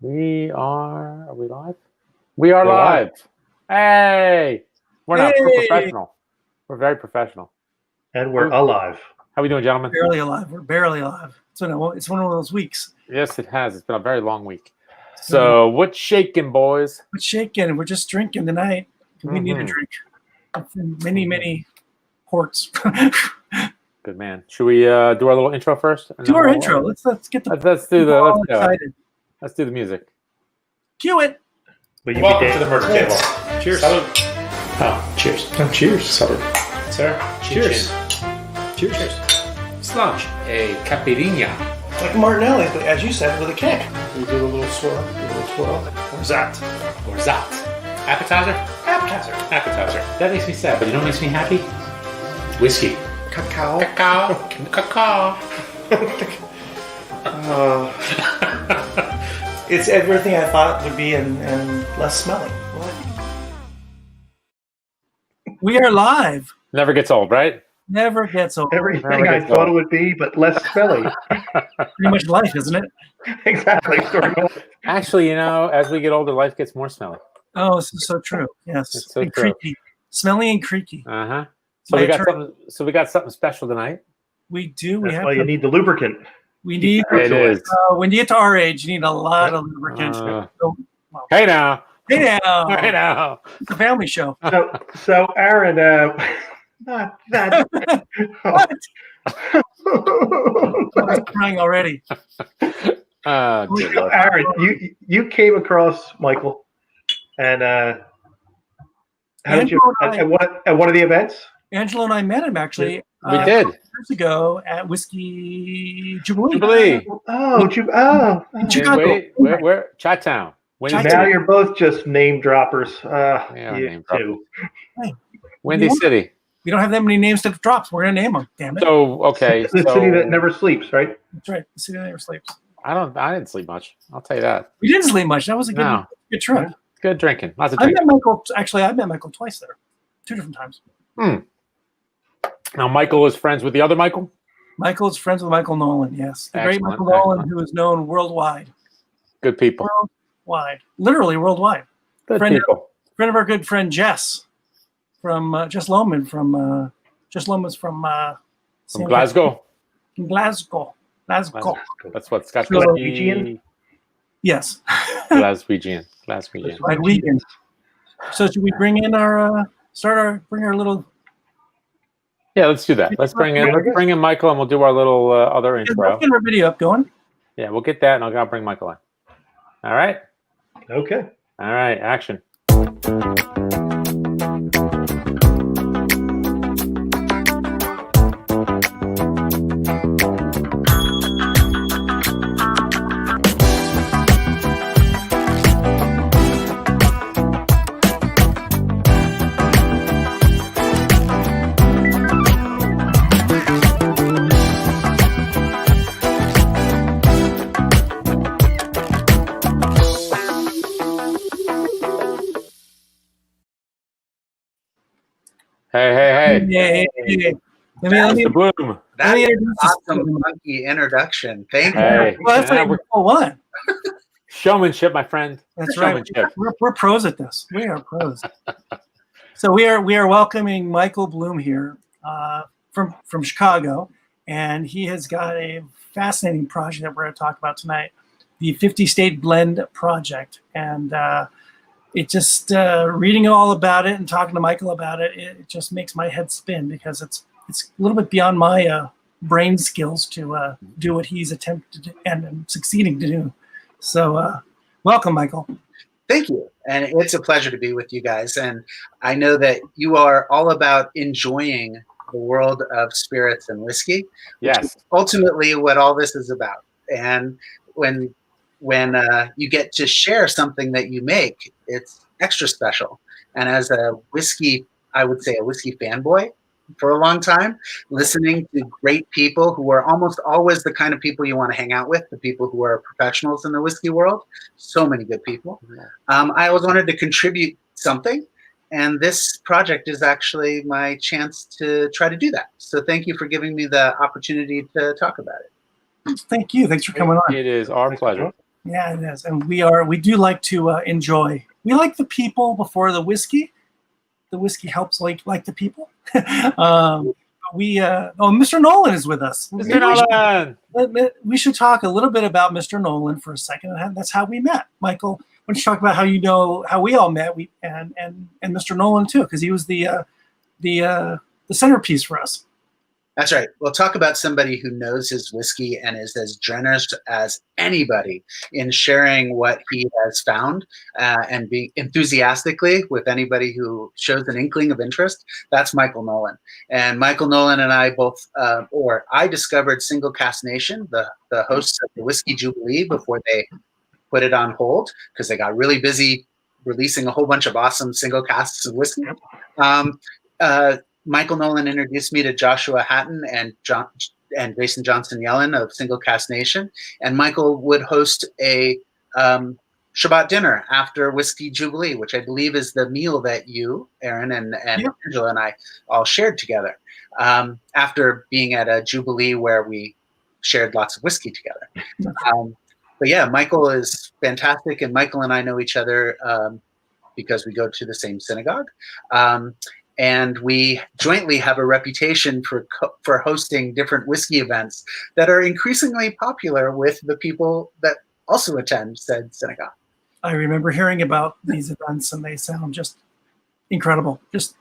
Are we live? We are live. Hey! We're not. We're professional. We're very professional. And we're alive. How we doing, gentlemen? Barely alive. We're barely alive. It's one of those weeks. Yes, it has. It's been a very long week. So, what's shaking, boys? What's shaking? We're just drinking tonight. We need a drink. Many ports. Good man. Should we do our little intro first? Do our intro. Let's get the. Let's do the music. Cue it. Welcome to the murder table. Cheers. Salud. Oh, cheers. Oh, cheers. Salud. Sir. Cheers. Cheers. Slunch. A caipirinha. Like Martinelli, as you said, with a kick. We do a little swirl. Or zat. Appetizer? Appetizer. That makes me sad, but you know what makes me happy? Whiskey. Cacao. It's everything I thought would be and less smelly. We are live. Never gets old, right? Never gets old. Everything I thought it would be, but less smelly. Pretty much life, isn't it? Exactly. Actually, as we get older, life gets more smelly. Oh, this is so true. Yes. It's so and true. Creaky. Smelly and creaky. Uh-huh. So we got something special tonight. We do. That's why you need the lubricant. We need. It is. When you get to our age, you need a lot of lubricant. Hey now. It's a family show. So Aaron, not that. What? I'm crying already. Aaron, you came across Michael, and how did you at one of the events? Angelo and I met him actually. We did years ago at Whiskey Jubilee. In Chicago. Where? Chattown. Now you're both just name droppers. Name droppers. Hey, Windy City. We don't have that many names to drop. So we're gonna name them. Damn it. So okay. The city that never sleeps, right? That's right. The city that never sleeps. I didn't sleep much. I'll tell you that. We didn't sleep much. That was a good trip. Good drinking. Lots of I drinking. met Michael twice there, 2 different times. Now Michael is friends with the other Michael. Michael is friends with Michael Nolan. Yes, the great Michael Nolan, who is known worldwide. Good people. Worldwide, literally worldwide. Good people. Friend of our good friend Jess from Jess Lohman from Glasgow. From Glasgow. That's what Scotch Glaswegian. Yes. Glaswegian. Glaswegian. So should we bring in bring our little? Yeah, let's do that. Let's bring in Michael, and we'll do our little other intro. Let's get our video up going. Yeah, we'll get that, and I'll bring Michael in. All right. Okay. All right. Action. Hey. Let me Bloom. That's an awesome, funky introduction. Thank you. Hey. Well, that's like what? Showmanship, my friend. That's right. We're pros at this. We are pros. So we are welcoming Michael Bloom here from Chicago, and he has got a fascinating project that we're going to talk about tonight, the 50 State Blend Project. And it just reading all about it and talking to Michael about it, it just makes my head spin because it's a little bit beyond my brain skills to do what he's attempted to, and succeeding to do. So welcome, Michael. Thank you. And it's a pleasure to be with you guys. And I know that you are all about enjoying the world of spirits and whiskey. Yes. Which is ultimately what all this is about. And when you get to share something that you make, it's extra special. And as a whiskey, I would say a whiskey fanboy for a long time, listening to great people who are almost always the kind of people you want to hang out with, the people who are professionals in the whiskey world. So many good people. I always wanted to contribute something. And this project is actually my chance to try to do that. So thank you for giving me the opportunity to talk about it. Thank you. Thanks for coming on. It is our pleasure. Yeah, it is. And we do like to enjoy. We like the people before the whiskey. The whiskey helps like the people. Mr. Nolan is with us. Mr. Nolan! We should talk a little bit about Mr. Nolan for a second. That's how we met. Michael, why don't you talk about how we all met, and Mr. Nolan too, because he was the centerpiece for us. That's right. We'll talk about somebody who knows his whiskey and is as generous as anybody in sharing what he has found and being enthusiastically with anybody who shows an inkling of interest. That's Michael Nolan. And Michael Nolan and I both, I discovered Single Cask Nation, the hosts of the Whiskey Jubilee, before they put it on hold because they got really busy releasing a whole bunch of awesome single casks of whiskey. Michael Nolan introduced me to Joshua Hatton and Jason Johnson Yellen of Single Cask Nation, and Michael would host a Shabbat dinner after Whiskey Jubilee, which I believe is the meal that you, Aaron, and Angela and I all shared together after being at a Jubilee where we shared lots of whiskey together. But yeah, Michael is fantastic, and Michael and I know each other because we go to the same synagogue. And we jointly have a reputation for hosting different whiskey events that are increasingly popular with the people that also attend said synagogue. I remember hearing about these events, and they sound just incredible, just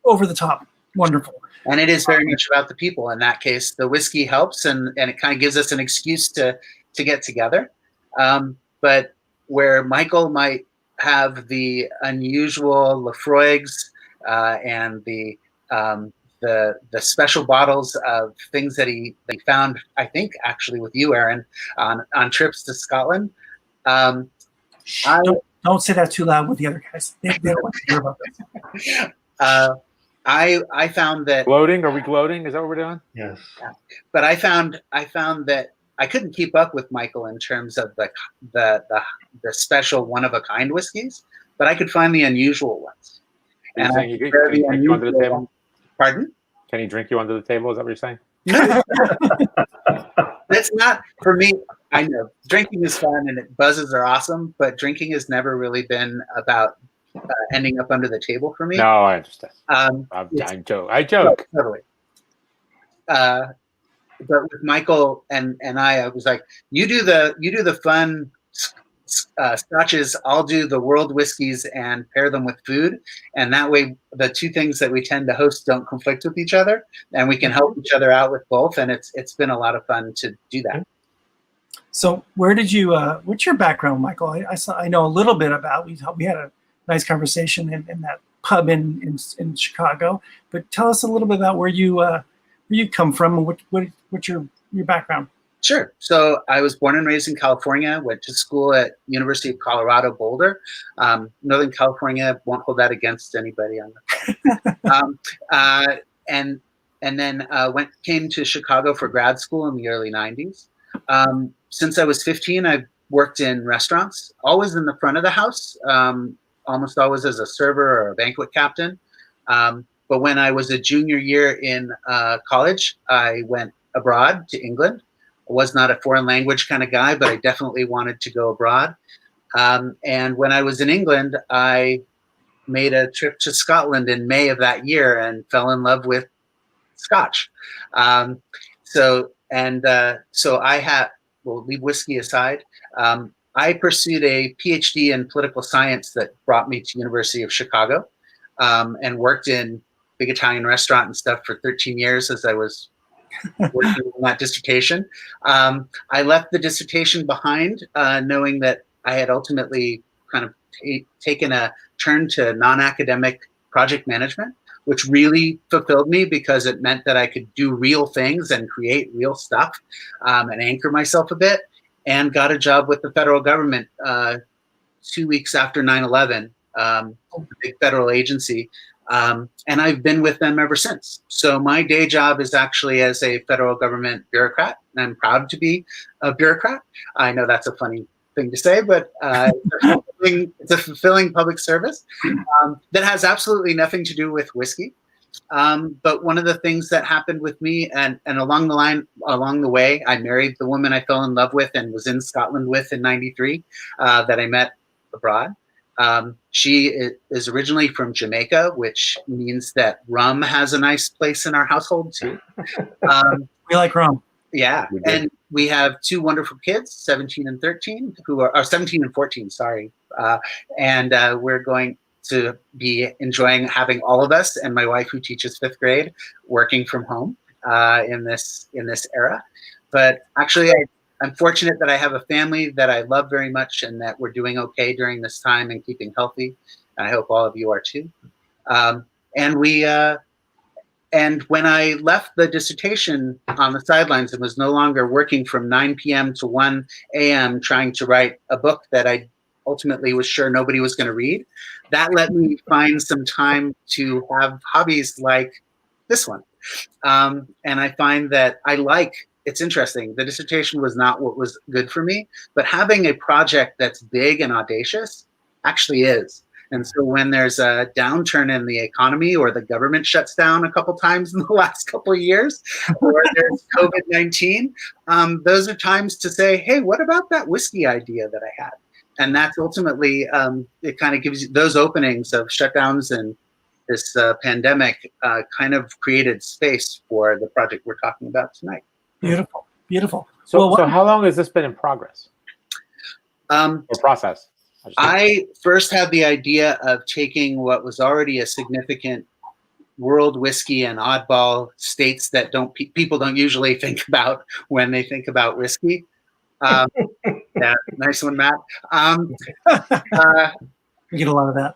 over the top, wonderful. And it is very much about the people. In that case, the whiskey helps, and it kind of gives us an excuse to get together. But where Michael might have the unusual Lafroigs, and the special bottles of things that he found, I think, actually with you, Aaron, on trips to Scotland. Don't say that too loud with the other guys. They don't want to hear about this. I found that gloating. Are we gloating? Is that what we're doing? Yes. Yeah. But I found that I couldn't keep up with Michael in terms of the special one of a kind whiskeys, but I could find the unusual ones. And can he drink you under the table? Pardon? Can he drink you under the table? Is that what you're saying? No. That's not, for me, I know drinking is fun and buzzes are awesome, but drinking has never really been about ending up under the table for me. No, I understand. I joke. Totally. But with Michael and I was like, you do the fun scotches, I'll do the world whiskeys and pair them with food, and that way the two things that we tend to host don't conflict with each other, and we can help each other out with both, and it's been a lot of fun to do that. So where did you what's your background, Michael? I know a little bit about, we had a nice conversation in that pub in Chicago, but tell us a little bit about where you come from and what's your background. Sure. So I was born and raised in California, went to school at University of Colorado, Boulder. Northern California won't hold that against anybody on the and then came to Chicago for grad school in the early 90s. Since I was 15, I've worked in restaurants, always in the front of the house, almost always as a server or a banquet captain. But when I was a junior year in college, I went abroad to England. I was not a foreign language kind of guy, but I definitely wanted to go abroad. And when I was in England, I made a trip to Scotland in May of that year and fell in love with Scotch. So I had, we'll leave whiskey aside. I pursued a PhD in political science that brought me to University of Chicago, and worked in big Italian restaurant and stuff for 13 years as I was working on that dissertation. I left the dissertation behind, knowing that I had ultimately kind of taken a turn to non-academic project management, which really fulfilled me because it meant that I could do real things and create real stuff, and anchor myself a bit, and got a job with the federal government 2 weeks after 9/11, a big federal agency. And I've been with them ever since. So my day job is actually as a federal government bureaucrat, and I'm proud to be a bureaucrat. I know that's a funny thing to say, but it's a fulfilling public service that has absolutely nothing to do with whiskey. But one of the things that happened with me, and along the way, I married the woman I fell in love with and was in Scotland with in '93, that I met abroad. She is originally from Jamaica, which means that rum has a nice place in our household too. We like rum. Yeah, and we have two wonderful kids, 17 and 13, who are 17 and 14. Sorry, and we're going to be enjoying having all of us and my wife, who teaches 5th grade, working from home in this era. But actually, I'm fortunate that I have a family that I love very much and that we're doing okay during this time and keeping healthy. And I hope all of you are too. And when I left the dissertation on the sidelines and was no longer working from 9 p.m. to 1 a.m. trying to write a book that I ultimately was sure nobody was going to read, that let me find some time to have hobbies like this one. And I find that it's interesting. The dissertation was not what was good for me, but having a project that's big and audacious actually is. And so when there's a downturn in the economy, or the government shuts down a couple times in the last couple of years, or there's COVID-19, those are times to say, hey, what about that whiskey idea that I had? And that's ultimately, it kind of gives you those openings of shutdowns, and this pandemic kind of created space for the project we're talking about tonight. Beautiful, beautiful. So how long has this been in progress? Or process? I first had the idea of taking what was already a significant world whiskey and oddball states that people don't usually think about when they think about whiskey. Yeah, nice one, Matt. We get a lot of that.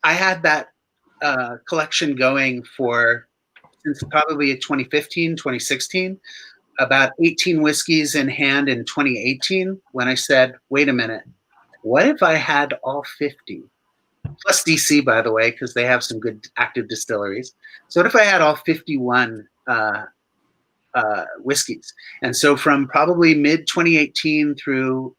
I had that collection going since probably 2015, 2016. About 18 whiskeys in hand in 2018, when I said, wait a minute, what if I had all 50? Plus DC, by the way, because they have some good active distilleries. So what if I had all 51 whiskeys? And so from probably mid-2018 through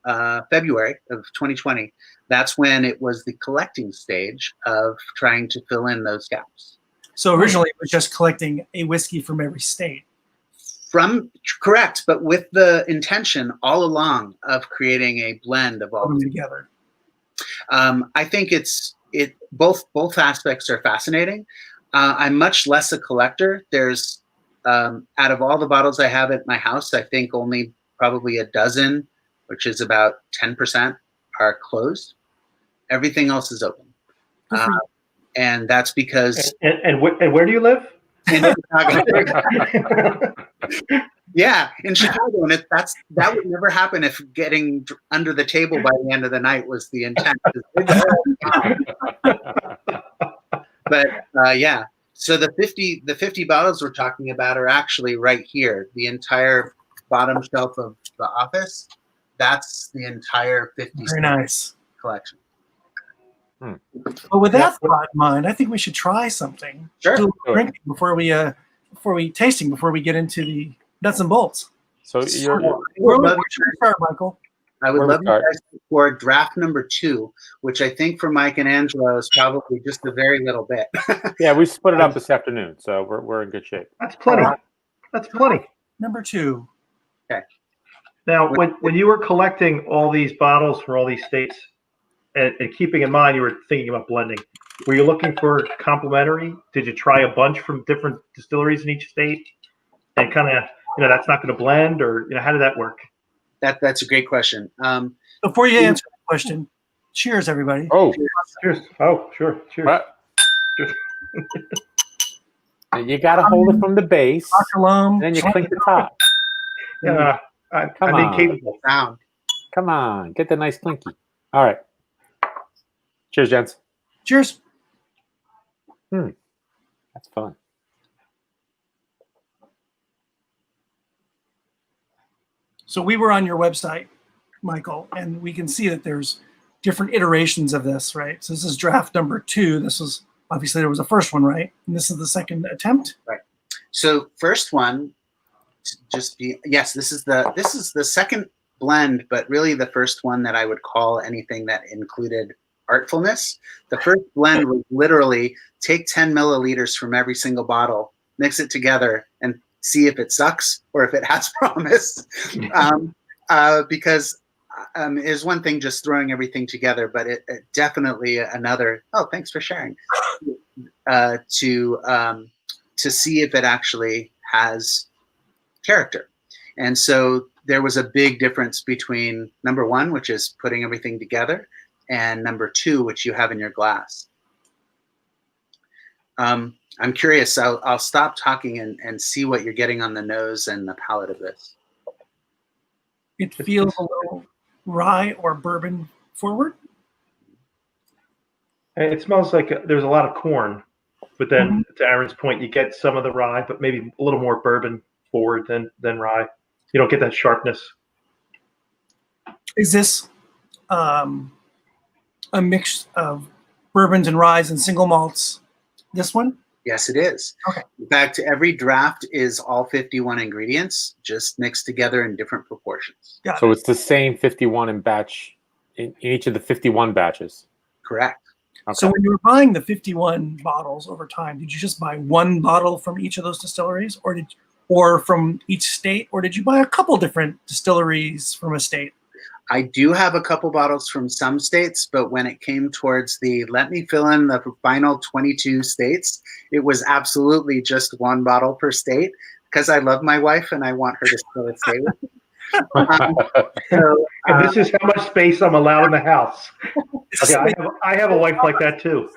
February of 2020, that's when it was the collecting stage of trying to fill in those gaps. So originally it was just collecting a whiskey from every state. Correct, but with the intention all along of creating a blend of all them together. I think both aspects are fascinating. I'm much less a collector. There's out of all the bottles I have at my house, I think only probably a dozen, which is about 10%, are closed. Everything else is open, and that's because. And where do you live? In Chicago. Yeah, in Chicago, and that would never happen if getting under the table by the end of the night was the intent. But yeah, so the 50 bottles we're talking about are actually right here. The entire bottom shelf of the office, that's the entire 50. Very nice collection. Well, with that thought in mind, I think we should try something. Sure. Do a drinking before we get into the nuts and bolts. So where would you start, Michael? I would love you guys for draft number 2, which I think for Mike and Angelo is probably just a very little bit. Yeah, we split it up this afternoon, so we're in good shape. That's plenty. That's plenty. Number 2. Okay. Now, when you were collecting all these bottles for all these states, and keeping in mind you were thinking about blending, were you looking for complementary? Did you try a bunch from different distilleries in each state, and kind of, that's not going to blend, or how did that work? That's a great question. Before you answer the question, cheers, everybody. Oh, cheers! Oh, sure, cheers. Cheers. You got to hold it from the base, and then you clink the top. Yeah, I'm incapable. Sound. Come on, get the nice clinky. All right. Cheers, gents. Cheers. That's fun. So we were on your website, Michael, and we can see that there's different iterations of this, right? So this is draft number 2. This was obviously there was a first one, right? And this is the second attempt. Right. So first one, this is the second blend, but really the first one that I would call anything that included artfulness. The first blend was literally take 10 milliliters from every single bottle, mix it together, and see if it sucks or if it has promise. Because is one thing just throwing everything together, but it definitely another. Oh, thanks for sharing. To see if it actually has character. And so there was a big difference between number one, which is putting everything together, and number two, which you have in your glass. I'm curious. I'll stop talking and see what you're getting on the nose and the palate of this. It feels a little rye or bourbon forward. And it smells like there's a lot of corn, but then to Aaron's point, you get some of the rye, but maybe a little more bourbon forward than rye. You don't get that sharpness. Is this a mix of bourbons and ryes and single malts? This one? Yes, it is. Okay. In fact, every draft is all 51 ingredients, just mixed together in different proportions. So it's the same 51 in batch in each of the 51 batches. Correct. Okay. So when you were buying the 51 bottles over time, did you just buy one bottle from each of those distilleries, or from each state, or did you buy a couple different distilleries from a state? I do have a couple bottles from some states, but when it came towards let me fill in the final 22 states, it was absolutely just one bottle per state because I love my wife and I want her to still stay with me. And this is how much space I'm allowed in the house. Okay, I have a wife like that too.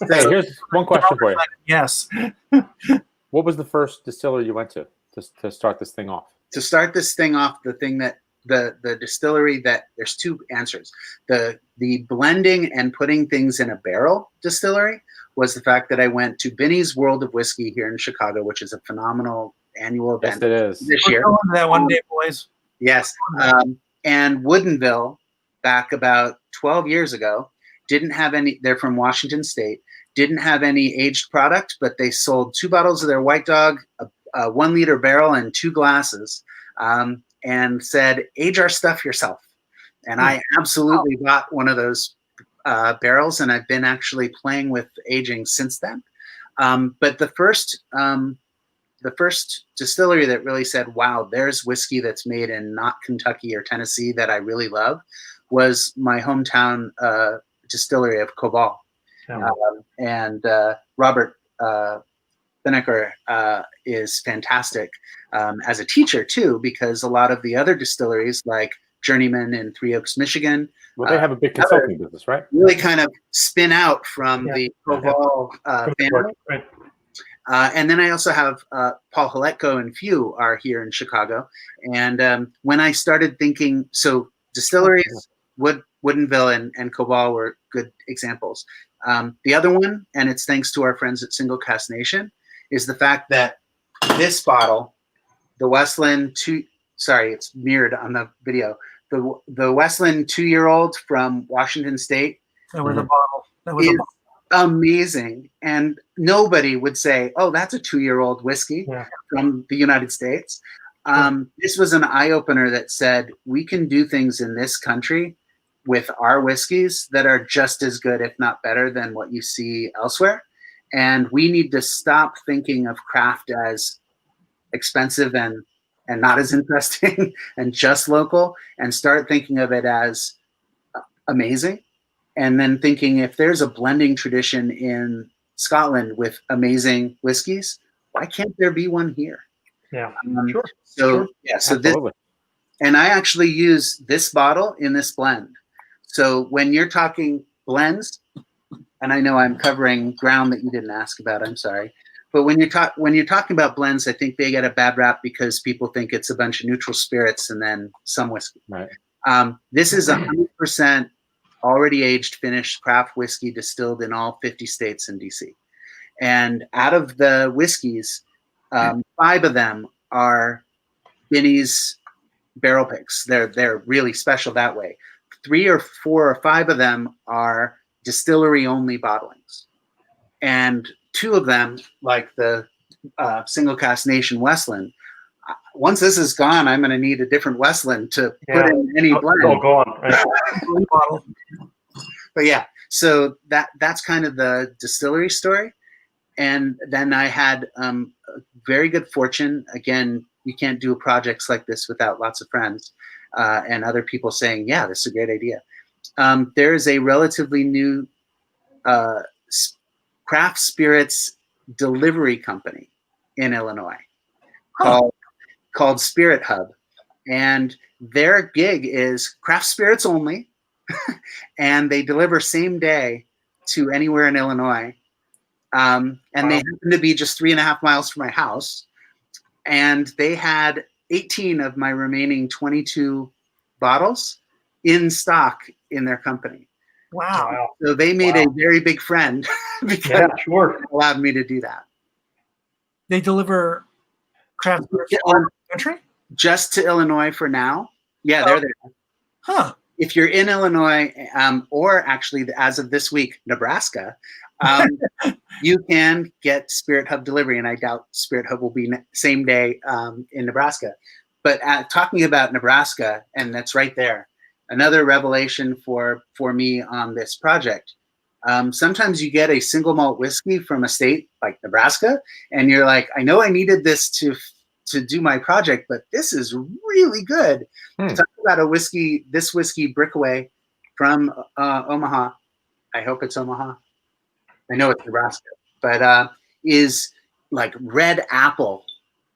Hey, here's one question for you. Yes. What was the first distillery you went to start this thing off? To start this thing off, the thing that the distillery that there's two answers. The blending and putting things in a barrel distillery was the fact that I went to Binny's World of Whiskey here in Chicago, which is a phenomenal annual event. Yes, it is. This year. We're going to that one day, boys. Yes. And Woodinville, back about 12 years ago, didn't have any, they're from Washington State, didn't have any aged product, but they sold 2 bottles of their White Dog, a 1 liter barrel, and 2 glasses, and said, age our stuff yourself. And I absolutely bought one of those barrels, and I've been actually playing with aging since then. But the first distillery that really said, wow, there's whiskey that's made in not Kentucky or Tennessee that I really love, was my hometown distillery of Cobalt. And Robert Binneker is fantastic as a teacher too, because a lot of the other distilleries like Journeyman in Three Oaks, Michigan, well, they have a big consulting business, right? Really kind of spin out from the Cobalt family. Right. And then I also have Paul Haletko and Few are here in Chicago. And when I started thinking, so distilleries, Woodinville and Cobalt were good examples. The other one, and it's thanks to our friends at Single Cask Nation, is the fact that this bottle, the Westland it's mirrored on the video. The Westland 2-year-old from Washington State. That was a bottle. That was a bottle. Amazing, and nobody would say, oh, that's a 2-year-old whiskey from the United States. This was an eye-opener that said we can do things in this country with our whiskeys that are just as good, if not better, than what you see elsewhere. And we need to stop thinking of craft as expensive and not as interesting and just local, and start thinking of it as amazing. And then thinking, if there's a blending tradition in Scotland with amazing whiskeys, why can't there be one here? Yeah, sure. So Absolutely. and I actually use this bottle in this blend. So when you're talking blends, and I know I'm covering ground that you didn't ask about, I'm sorry, but when you're talking about blends, I think they get a bad rap because people think it's a bunch of neutral spirits and then some whiskey. Right. This is 100% already aged, finished craft whiskey distilled in all 50 states and DC. And out of the whiskeys, 5 of them are Binny's barrel picks. They're really special that way. 3 or 4 or 5 of them are distillery only bottlings. And 2 of them, like the Single Cask Nation Westland, once this is gone, I'm going to need a different Westland to put in any blend. All gone. Right? But yeah, So that's kind of the distillery story. And then I had very good fortune. Again, you can't do projects like this without lots of friends and other people saying, yeah, this is a great idea. There is a relatively new craft spirits delivery company in Illinois called Spirit Hub. And their gig is craft spirits only. And they deliver same day to anywhere in Illinois. And they happen to be just 3.5 miles from my house. And they had 18 of my remaining 22 bottles in stock in their company. Wow. So they made a very big friend because it allowed me to do that. They deliver craft spirits all over the country? Just to Illinois for now. Yeah, they're there. Huh. If you're in Illinois, or actually as of this week, Nebraska, you can get Spirit Hub delivery, and I doubt Spirit Hub will be same day in Nebraska. But talking about Nebraska, and that's right there, another revelation for me on this project. Sometimes you get a single malt whiskey from a state like Nebraska, and you're like, I know I needed this to do my project, but this is really good. Talk about this whiskey Brickaway from Omaha. I hope it's Omaha. I know it's Nebraska, but is like red apple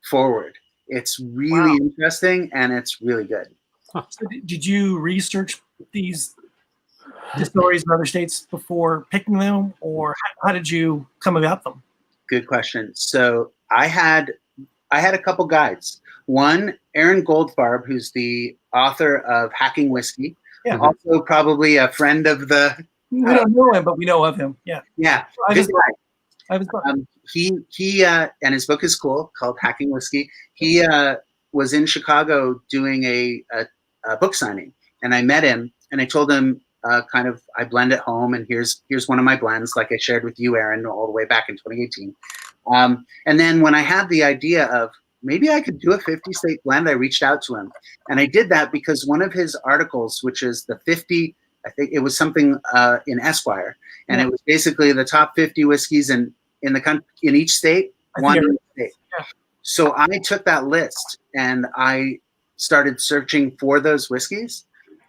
forward. It's really interesting and it's really good. So did you research these distilleries in other states before picking them, or how did you come about them? Good question. So I had a couple guides. One, Aaron Goldfarb, who's the author of Hacking Whiskey, also probably a friend of the. We don't know him, but we know of him. Yeah. Yeah. I have his book. He and his book is cool, called Hacking Whiskey. He was in Chicago doing a book signing, and I met him, and I told him I blend at home, and here's one of my blends, like I shared with you, Aaron, all the way back in 2018. And then when I had the idea of maybe I could do a 50-state blend, I reached out to him, and I did that because one of his articles, which is the 50. I think it was something in Esquire, and it was basically the top 50 whiskeys in the country, in each state, one state. Yeah. So I took that list and I started searching for those whiskeys,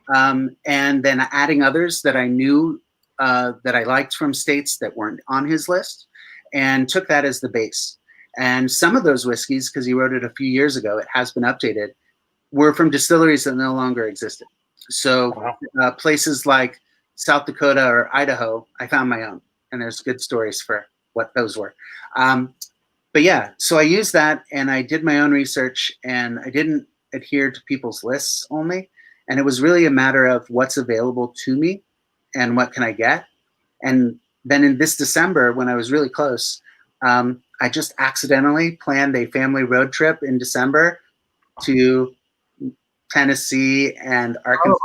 and then adding others that I knew that I liked from states that weren't on his list, and took that as the base. And some of those whiskeys, because he wrote it a few years ago, it has been updated, were from distilleries that no longer existed. So places like South Dakota or Idaho, I found my own, and there's good stories for what those were. But yeah, so I used that and I did my own research, and I didn't adhere to people's lists only. And it was really a matter of what's available to me and what can I get. And then in this December, when I was really close, I just accidentally planned a family road trip in December to Tennessee and Arkansas,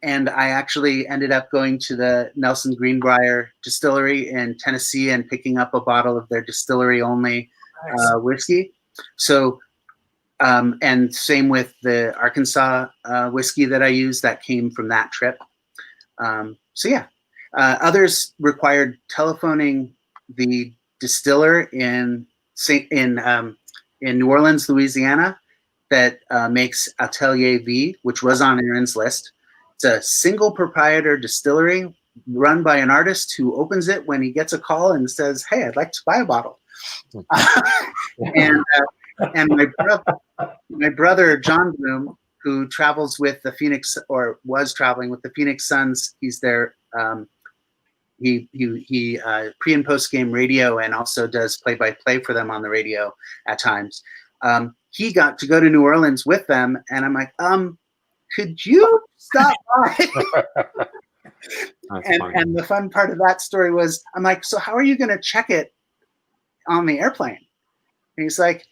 and I actually ended up going to the Nelson Greenbrier Distillery in Tennessee and picking up a bottle of their distillery only whiskey. So, and same with the Arkansas whiskey that I used that came from that trip. So yeah, others required telephoning the distiller in New Orleans, Louisiana, that makes Atelier V, which was on Aaron's list. It's a single proprietor distillery run by an artist who opens it when he gets a call and says, "Hey, I'd like to buy a bottle." And my brother John Bloom, who travels with the Phoenix, or was traveling with the Phoenix Suns, he's their he pre and post game radio and also does play-by-play for them on the radio at times. He got to go to New Orleans with them, and I'm like, could you stop by? And the fun part of that story was, I'm like, so how are you going to check it on the airplane? And he's like,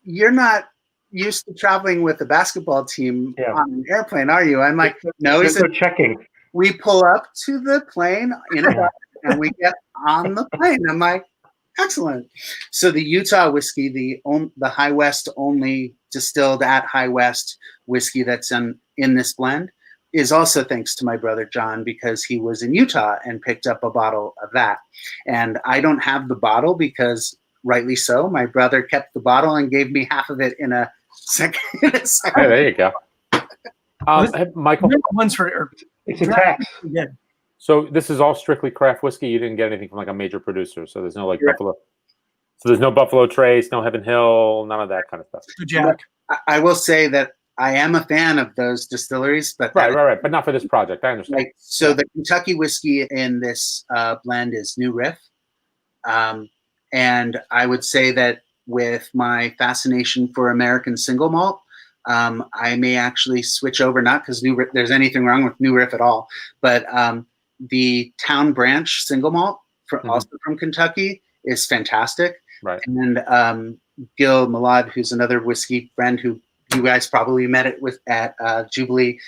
you're not used to traveling with the basketball team on an airplane, are you? I'm like, no. He said, checking. We pull up to the plane in a bus and we get on the plane. I'm like, excellent. So the Utah whiskey, the High West only distilled at High West whiskey that's in this blend, is also thanks to my brother John, because he was in Utah and picked up a bottle of that. And I don't have the bottle because, rightly so, my brother kept the bottle and gave me half of it in a second. Hey, there you go. Hey, Michael, one's for It's a tax. yeah. so this is all strictly craft whiskey. You didn't get anything from like a major producer, so there's no like Yeah. Buffalo. So there's no Buffalo Trace, no Heaven Hill, none of that kind of stuff. So Jack. I will say that I am a fan of those distilleries, but Right. But not for this project. I understand. like, so the Kentucky whiskey in this blend is New Riff. And I would say that with my fascination for American single malt, I may actually switch over, not because there's anything wrong with New Riff at all, but the Town Branch single malt, also from Kentucky, is fantastic. Right. And Gil Malad, who's another whiskey friend who you guys probably met it with at Jubilee,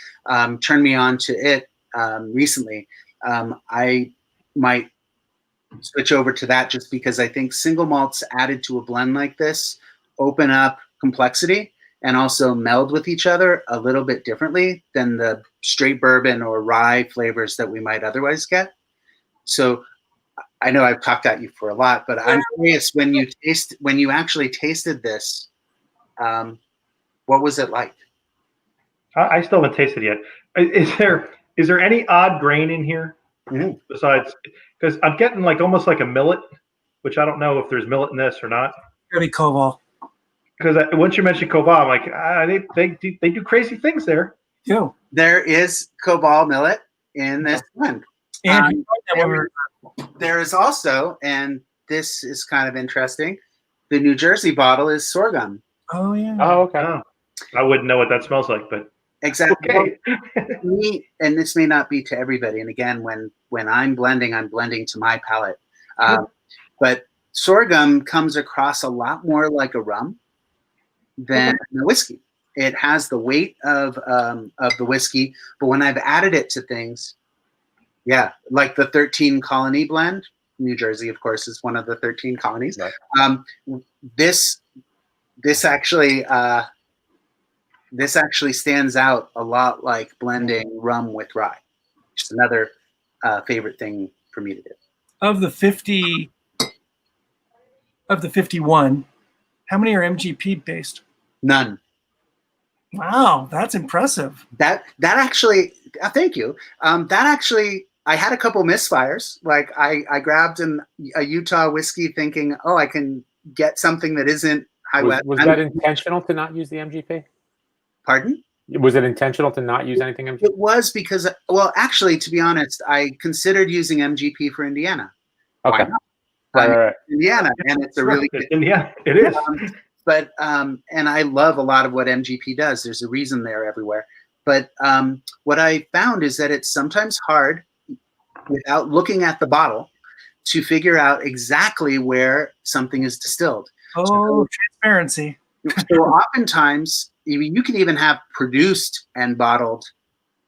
turned me on to it recently. I might switch over to that just because I think single malts added to a blend like this open up complexity and also meld with each other a little bit differently than the straight bourbon or rye flavors that we might otherwise get. So I know I've talked at you for a lot, but I'm curious, when you actually tasted this, what was it like? I still haven't tasted it yet. Is there any odd grain in here besides? Because I'm getting like almost like a millet, which I don't know if there's millet in this or not. Gonna be Koval. Because once you mentioned Koval, I'm like, they do crazy things there. Too. There is Cobalt millet in this blend. And There is also, and this is kind of interesting, the New Jersey bottle is sorghum. oh yeah. Oh, okay. Oh, I wouldn't know what that smells like, but Exactly. okay. To me, and this may not be to everybody. And again, when I'm blending to my palate. But sorghum comes across a lot more like a rum than the whiskey. It has the weight of the whiskey, but when I've added it to things, yeah, like the 13 Colony blend, New Jersey, of course, is one of the 13 colonies. Right. This actually stands out a lot like blending rum with rye. Just another favorite thing for me to do. Of the 51, how many are MGP based? None. Wow, that's impressive. That actually, thank you. That actually, I had a couple misfires. Like I grabbed a Utah whiskey thinking, oh, I can get something that isn't high west. Was that intentional to not use the MGP? Pardon? Was it intentional to not use anything MGP? It was because, well, actually, to be honest, I considered using MGP for Indiana. Okay. Right. Indiana, and it's a really good. Yeah, it is. But and I love a lot of what MGP does. There's a reason they're everywhere. But what I found is that it's sometimes hard, without looking at the bottle, to figure out exactly where something is distilled. Oh, transparency. So oftentimes, you can even have produced and bottled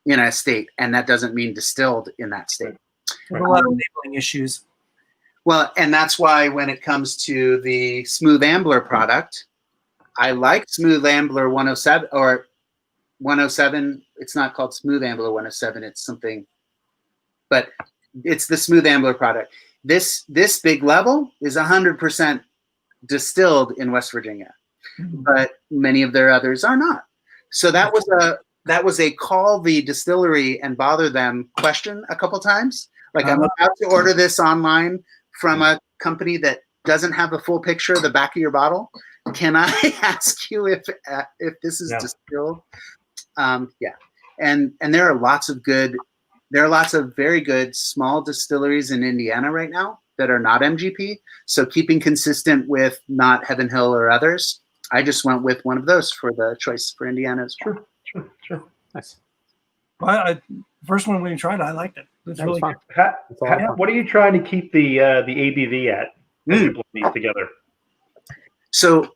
in a state, and that doesn't mean distilled in that state. There's a lot of labeling issues. Well, and that's why when it comes to the Smooth Ambler product, I like Smooth Ambler 107 or 107. It's not called Smooth Ambler 107. It's something, but it's the Smooth Ambler product. This big level is 100% distilled in West Virginia, but many of their others are not. So that was a call the distillery and bother them question a couple times. Like, I'm about to order this online from a company that doesn't have the full picture of the back of your bottle. Can I ask you if this is distilled? Yeah, and there are lots of very good small distilleries in Indiana right now that are not MGP. So keeping consistent with not Heaven Hill or others, I just went with one of those for the choice for Indiana as well. Sure. Nice. Well, first one when we tried it, I liked it. It was really fun. good. What are you trying to keep the ABV at as you put these together? So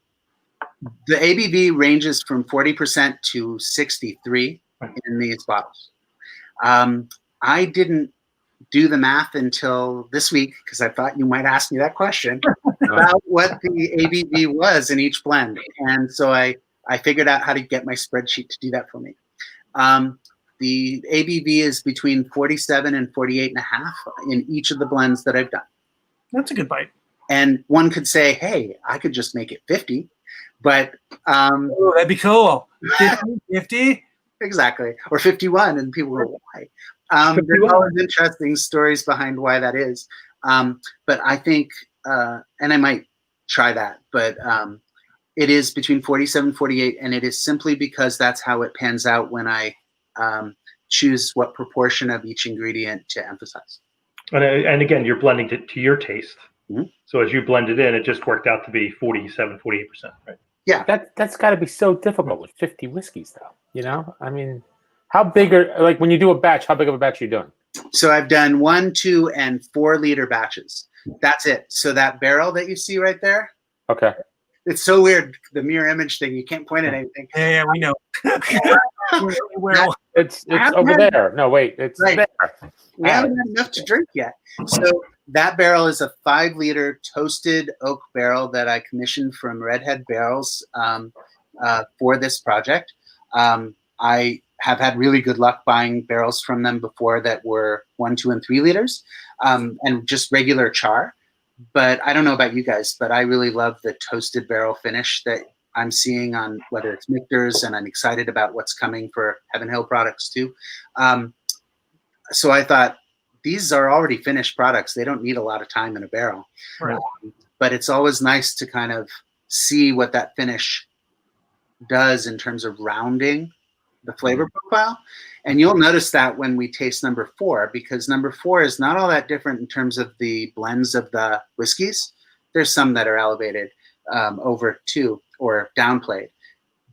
the ABV ranges from 40% to 63 in these bottles. I didn't do the math until this week because I thought you might ask me that question about what the ABV was in each blend. And so I figured out how to get my spreadsheet to do that for me. The ABV is between 47 and 48 and a half in each of the blends that I've done. That's a good bite. And one could say, hey, I could just make it 50, but Oh, that'd be cool. 50? exactly, or 51, and people go, why? There's always interesting stories behind why that is. But I think, and I might try that, but it is between 47 and 48, and it is simply because that's how it pans out when I choose what proportion of each ingredient to emphasize. And again, you're blending it to your taste. Mm-hmm. So as you blend it in, it just worked out to be 47, 48%, right? Yeah. That's got to be so difficult with 50 whiskeys, though. You know, I mean, how big are, like when you do a batch, how big of a batch are you doing? So I've done 1, 2, and 4 liter batches. That's it. So that barrel that you see right there. Okay. It's so weird, the mirror image thing. You can't point at anything. Yeah, we know. It's over there. No, wait, it's Right. there. We haven't had enough to drink yet. So that barrel is a 5 liter toasted oak barrel that I commissioned from Redhead Barrels for this project. I have had really good luck buying barrels from them before that were 1, 2, and 3 liters and just regular char. But I don't know about you guys, but I really love the toasted barrel finish that I'm seeing on whether it's Michter's, and I'm excited about what's coming for Heaven Hill products too. So I thought, these are already finished products. They don't need a lot of time in a barrel. Right. But it's always nice to kind of see what that finish does in terms of rounding the flavor profile. And you'll notice that when we taste number 4, because number 4 is not all that different in terms of the blends of the whiskeys. There's some that are elevated over 2 or downplayed,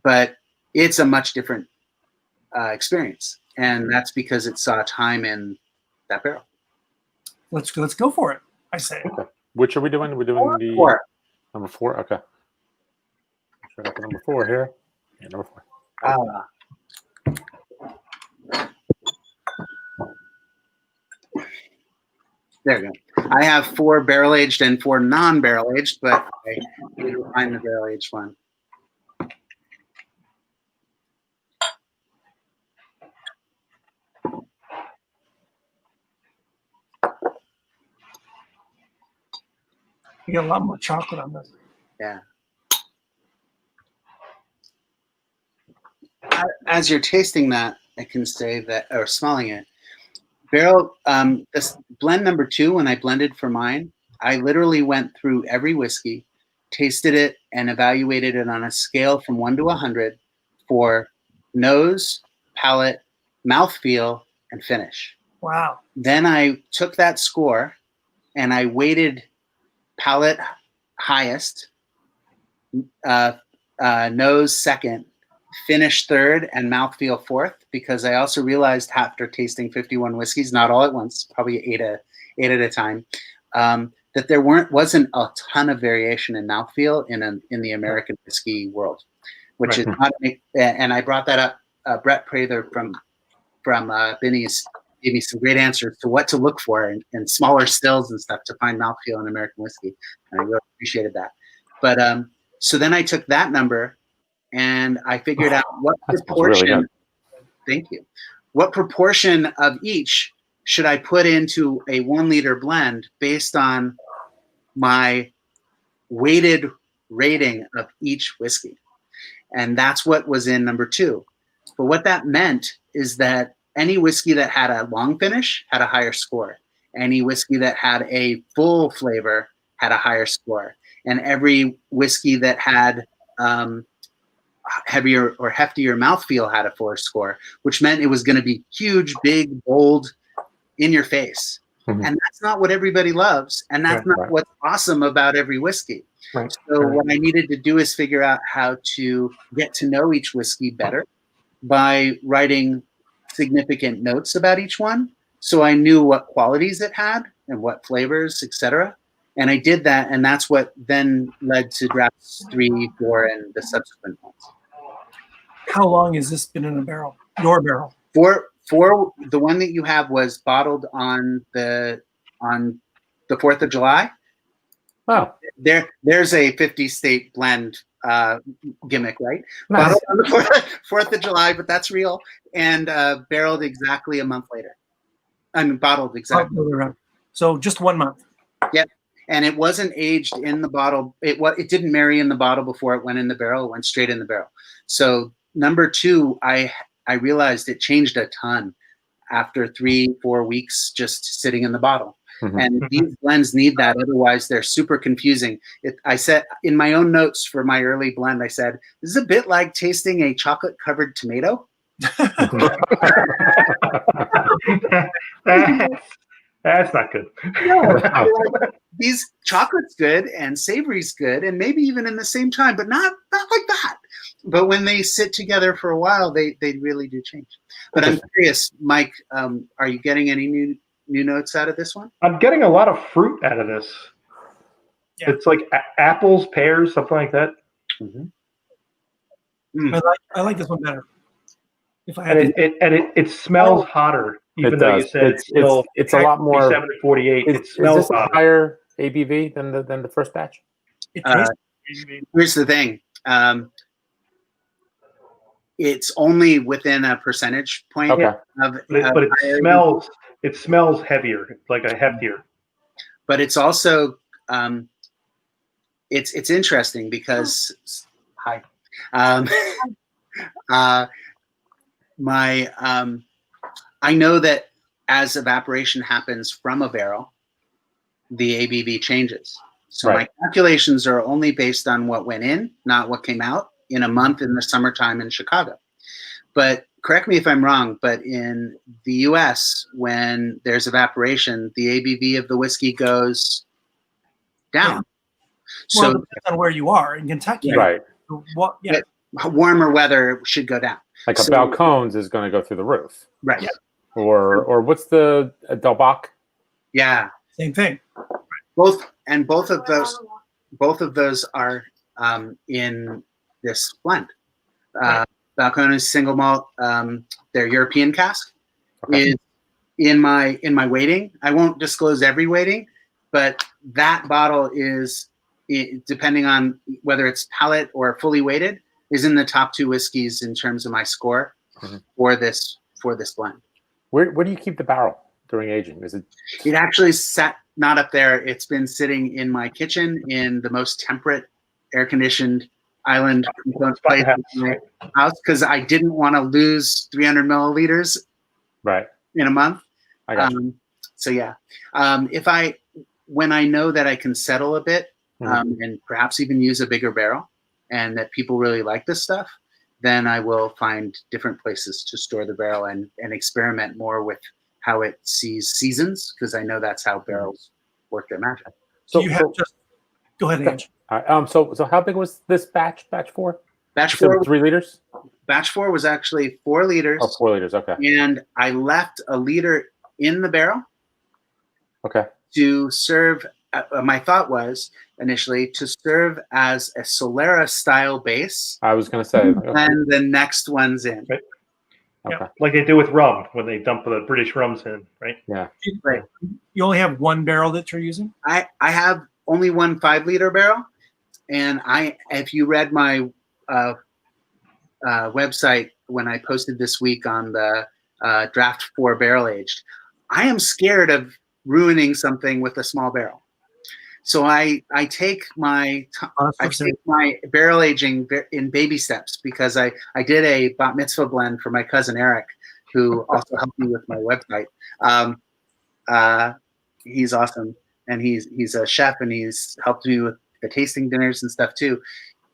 but it's a much different experience. And that's because it saw time in that barrel. Let's go for it, I say. Okay. Which are we doing? We're doing the 4. number 4. Okay. So I got the number 4 here. Yeah, number 4. There we go. I have 4 barrel aged and 4 non-barrel aged, but I need to find the barrel aged one. You got a lot more chocolate on this. Yeah. As you're tasting that, I can say that, or smelling it, barrel, this blend number 2, when I blended for mine, I literally went through every whiskey, tasted it, and evaluated it on a scale from 1 to 100 for nose, palate, mouthfeel, and finish. Wow. Then I took that score and I weighted palate highest, nose second, finish third, and mouthfeel fourth, because I also realized after tasting 51 whiskeys, not all at once, probably eight at a time, that there wasn't a ton of variation in mouthfeel in the American whiskey world, which is not. And I brought that up. Brett Prather from Binny's gave me some great answers to what to look for in smaller stills and stuff to find mouthfeel in American whiskey, and I really appreciated that. But so then I took that number and I figured out what proportion. Really good. Thank you. What proportion of each should I put into a 1 liter blend based on my weighted rating of each whiskey? And that's what was in number 2. But what that meant is that any whiskey that had a long finish had a higher score. Any whiskey that had a full flavor had a higher score. And every whiskey that had heavier or heftier mouthfeel had a 4 score, which meant it was going to be huge, big, bold, in your face. Mm-hmm. And that's not what everybody loves. And that's not what's awesome about every whiskey. Right. So what I needed to do is figure out how to get to know each whiskey better by writing significant notes about each one. So I knew what qualities it had and what flavors, etc. And I did that. And that's what then led to drafts 3, 4, and the subsequent ones. How long has this been in a barrel? Your barrel? For the one that you have was bottled on the 4th of July. Wow. There's a 50 state blend gimmick, right? Nice. Bottled on the 4th of July, but that's real, and barreled exactly a month later. Bottled exactly. So just 1 month. Yep. And it wasn't aged in the bottle. It didn't marry in the bottle before it went in the barrel. It went straight in the barrel. So number 2, I realized it changed a ton after 3-4 weeks just sitting in the bottle. Mm-hmm. And these blends need that. Otherwise, they're super confusing. I said in my own notes for my early blend, I said, this is a bit like tasting a chocolate-covered tomato. That's not good. No. These chocolate's good and savory's good, and maybe even in the same time, but not like that. But when they sit together for a while, they really do change. But I'm curious, Mike, are you getting any new notes out of this one? I'm getting a lot of fruit out of this. Yeah. It's like apples, pears, something like that. Mm-hmm. I like this one better. If I it smells hotter, even though you said it's a lot more 7 to 48. It is smells this a higher ABV than the first batch? Here's the thing. It's only within a percentage point. Okay. But it smells heavier, like a heftier. But it's also it's interesting because I know that as evaporation happens from a barrel, the ABV changes. So my calculations are only based on what went in, not what came out in a month in the summertime in Chicago. But correct me if I'm wrong, but in the US, when there's evaporation, the ABV of the whiskey goes down. Yeah. Well, it depends on where you are. In Kentucky, right? Warmer weather should go down. Like a Balcones is going to go through the roof, right? Yeah. Or what's the Del Bach? Yeah, same thing. Both of those are in this blend. Balcones single malt, their European cask is in my weighting. I won't disclose every weighting, but that bottle is, depending on whether it's pallet or fully weighted, is in the top 2 whiskeys in terms of my score for this blend. Where do you keep the barrel during aging? Is it? It actually sat not up there. It's been sitting in my kitchen in the most temperate, air-conditioned island place in my house because I didn't want to lose 300 milliliters in a month. I got you. So yeah, when I know that I can settle a bit and perhaps even use a bigger barrel and that people really like this stuff, then I will find different places to store the barrel and experiment more with how it sees seasons because I know that's how barrels work their magic. So you have go ahead, Ange. So how big was this batch 4? Batch 4 3 liters. Batch 4 was actually 4 liters. Oh, 4 liters. Okay. And I left a liter in the barrel. Okay. To serve. My thought was initially to serve as a Solera style base. I was going to say. And the next one's in. Right. Okay. Yeah, like they do with rum when they dump the British rums in, right? Yeah. Right. You only have one barrel that you're using? I have only one 5-liter barrel. And if you read my website when I posted this week on the draft 4 barrel aged, I am scared of ruining something with a small barrel. So I take my barrel aging in baby steps because I did a bat mitzvah blend for my cousin Eric, who also helped me with my website. He's awesome, and he's a chef, and he's helped me with the tasting dinners and stuff too.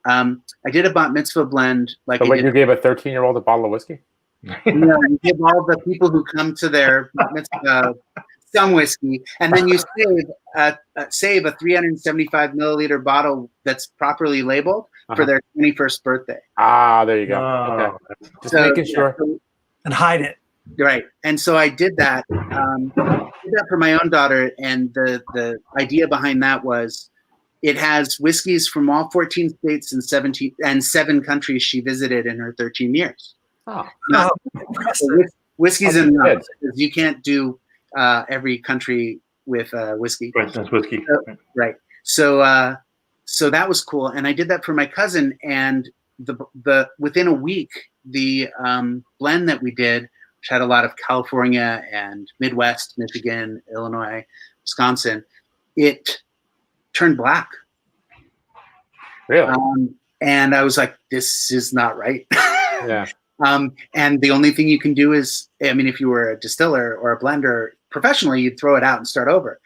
I did a bat mitzvah blend. You gave a 13-year-old a bottle of whiskey? You give all the people who come to their bat mitzvah some whiskey, and then you save a 375 milliliter bottle that's properly labeled for their 21st birthday. Ah, there you go. Okay. Just making sure. And hide it. Right. And so I did that. Did that for my own daughter, and the idea behind that was it has whiskeys from all 14 states and 7 countries she visited in her 13 years. Oh. Whiskeys and rums, because you can't do every country with whiskey. Right, that's whiskey. Right. So so that was cool, and I did that for my cousin. And the within a week, the blend that we did, which had a lot of California and Midwest, Michigan, Illinois, Wisconsin, it turned black. Really? And I was like, this is not right. Yeah. And the only thing you can do is, I mean, if you were a distiller or a blender professionally, you'd throw it out and start over.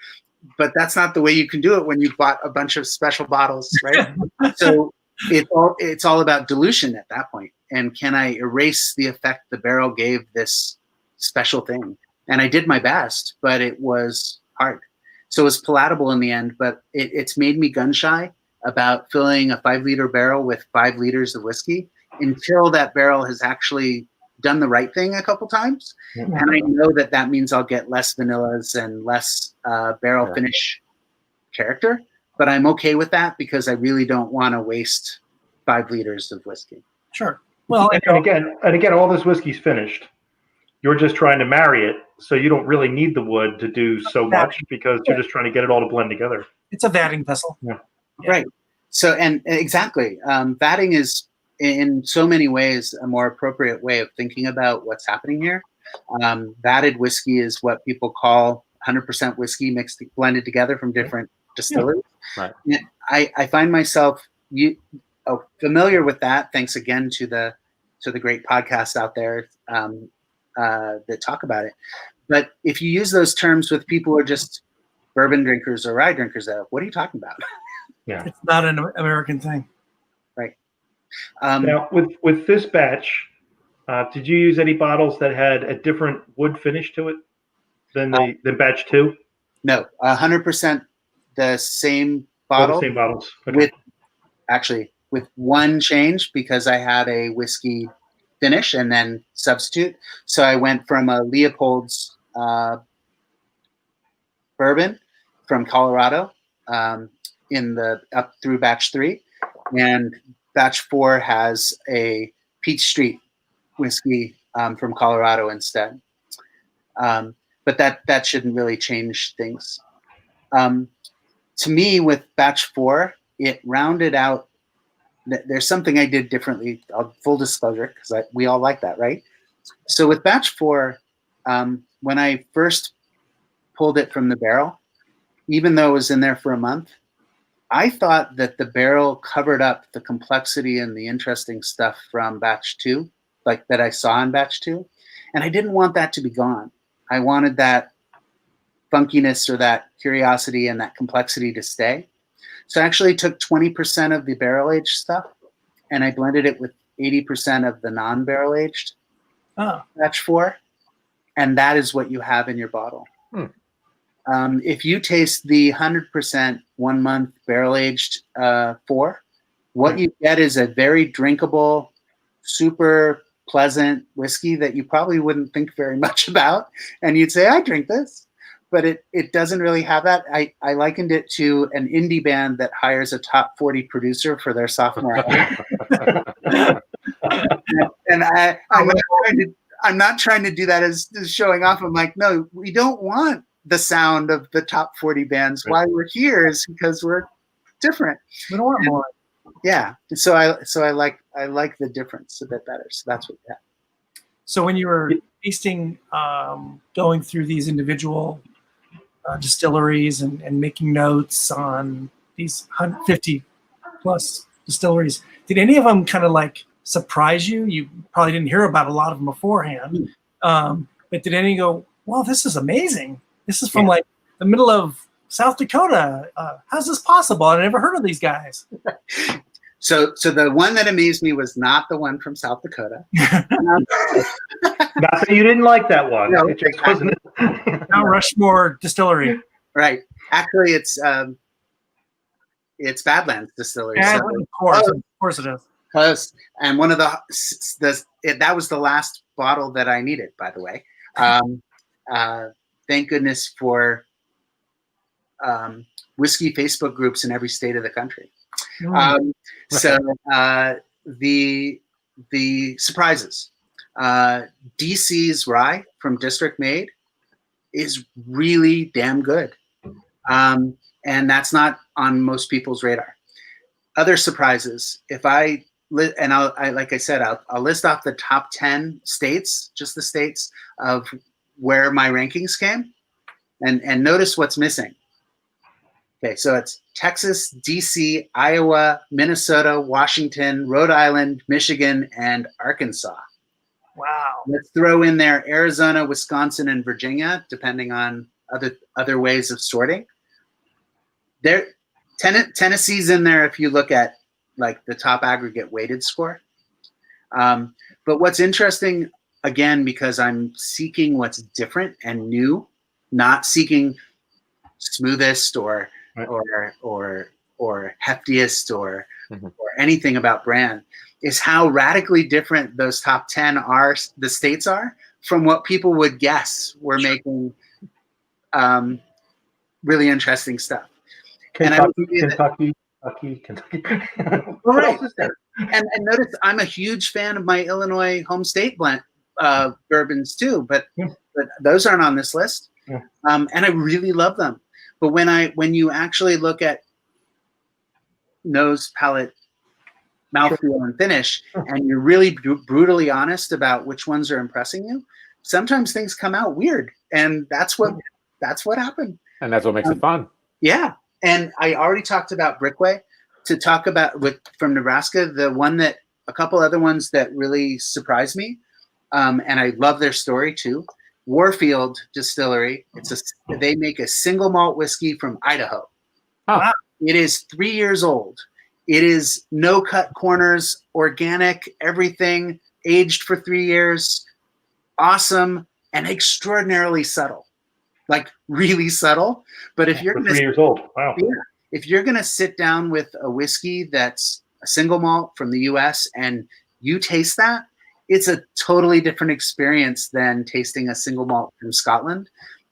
But that's not the way you can do it when you've bought a bunch of special bottles, right? So it's all about dilution at that point. And can I erase the effect the barrel gave this special thing? And I did my best, but it was hard. So it was palatable in the end, but it's made me gun shy about filling a 5-liter barrel with 5 liters of whiskey until that barrel has actually done the right thing a couple times. And I know that means I'll get less vanillas and less barrel finish character, but I'm okay with that because I really don't want to waste 5 liters of whiskey. Sure. Well, and again, all this whiskey's finished. You're just trying to marry it, so you don't really need the wood to do so much because you're just trying to get it all to blend together. It's a vatting vessel. Yeah. Right. So, and exactly, vatting is in so many ways a more appropriate way of thinking about what's happening here. Vatted whiskey is what people call 100% whiskey mixed, blended together from different distilleries. Right. I find myself familiar with that. Thanks again to the great podcasts out there that talk about it. But if you use those terms with people who are just bourbon drinkers or rye drinkers, what are you talking about? Yeah, it's not an American thing. Right. Now, with this batch, did you use any bottles that had a different wood finish to it than batch 2? No, 100% the same bottle. All the same bottles. Okay. With one change because I had a whiskey finish and then substitute. So I went from a Leopold's bourbon from Colorado up through batch 3, and batch 4 has a Peach Street whiskey from Colorado instead. But that shouldn't really change things. To me, with batch 4, it rounded out. There's something I did differently. Full disclosure, because we all like that, right? So with batch 4, when I first pulled it from the barrel, even though it was in there for a month, I thought that the barrel covered up the complexity and the interesting stuff from batch 2, like that I saw in batch 2. And I didn't want that to be gone. I wanted that funkiness or that curiosity and that complexity to stay. So I actually took 20% of the barrel-aged stuff and I blended it with 80% of the non-barrel aged batch 4. And that is what you have in your bottle. If you taste the 100% 1 month barrel-aged 4, what you get is a very drinkable, super pleasant whiskey that you probably wouldn't think very much about. And you'd say, I drink this. But it doesn't really have that. I likened it to an indie band that hires a top 40 producer for their sophomore album. And I'm not trying to do that as showing off. I'm like, no, we don't want the sound of the top 40 bands. Why we're here is because we're different. We don't want more. Yeah. So I like the difference a bit better. So that's what we have. So when you were tasting, going through these individual distilleries and making notes on these 150 plus distilleries, did any of them kind of like surprise you? You probably didn't hear about a lot of them beforehand, but did any go, wow, this is amazing. This is from like the middle of South Dakota. How's this possible? I never heard of these guys. So the one that amazed me was not the one from South Dakota. Not that you didn't like that one. No, it just wasn't. Mount Rushmore Distillery. Right. Actually, it's Badlands Distillery. Yeah, so, of course it is. Close. And one of that was the last bottle that I needed, by the way. Thank goodness for whiskey Facebook groups in every state of the country. So the surprises. DC's rye from District Made is really damn good. And that's not on most people's radar. other surprises. If I and like I said, I'll list off the top 10 states, just the states of where my rankings came, and notice what's missing. Okay, so it's Texas, DC, Iowa, Minnesota, Washington, Rhode Island, Michigan, and Arkansas. Wow. Let's throw in there Arizona, Wisconsin, and Virginia, depending on other ways of sorting. Tennessee's in there if you look at like the top aggregate weighted score. But what's interesting, again, because I'm seeking what's different and new, not seeking smoothest or heftiest or anything about brand, is how radically different those top 10 are, the states are, from what people would guess we're making really interesting stuff. Kentucky. All right. And notice I'm a huge fan of my Illinois home state blend bourbons too, but those aren't on this list. Yeah. And I really love them. But when you actually look at nose, palate, mouthfeel, and finish, and you're really brutally honest about which ones are impressing you, sometimes things come out weird, and that's what happened. And that's what makes it fun. Yeah. And I already talked about Brickway. To talk about from Nebraska, a couple other ones that really surprised me, and I love their story too. Warfield Distillery. They make a single malt whiskey from Idaho. Oh. Wow. It is 3 years old. It is no cut corners, organic, everything, aged for 3 years, awesome, and extraordinarily subtle, like really subtle. But if you're 3 years old, wow. Yeah, if you're gonna sit down with a whiskey that's a single malt from the U.S. and you taste that, it's a totally different experience than tasting a single malt from Scotland.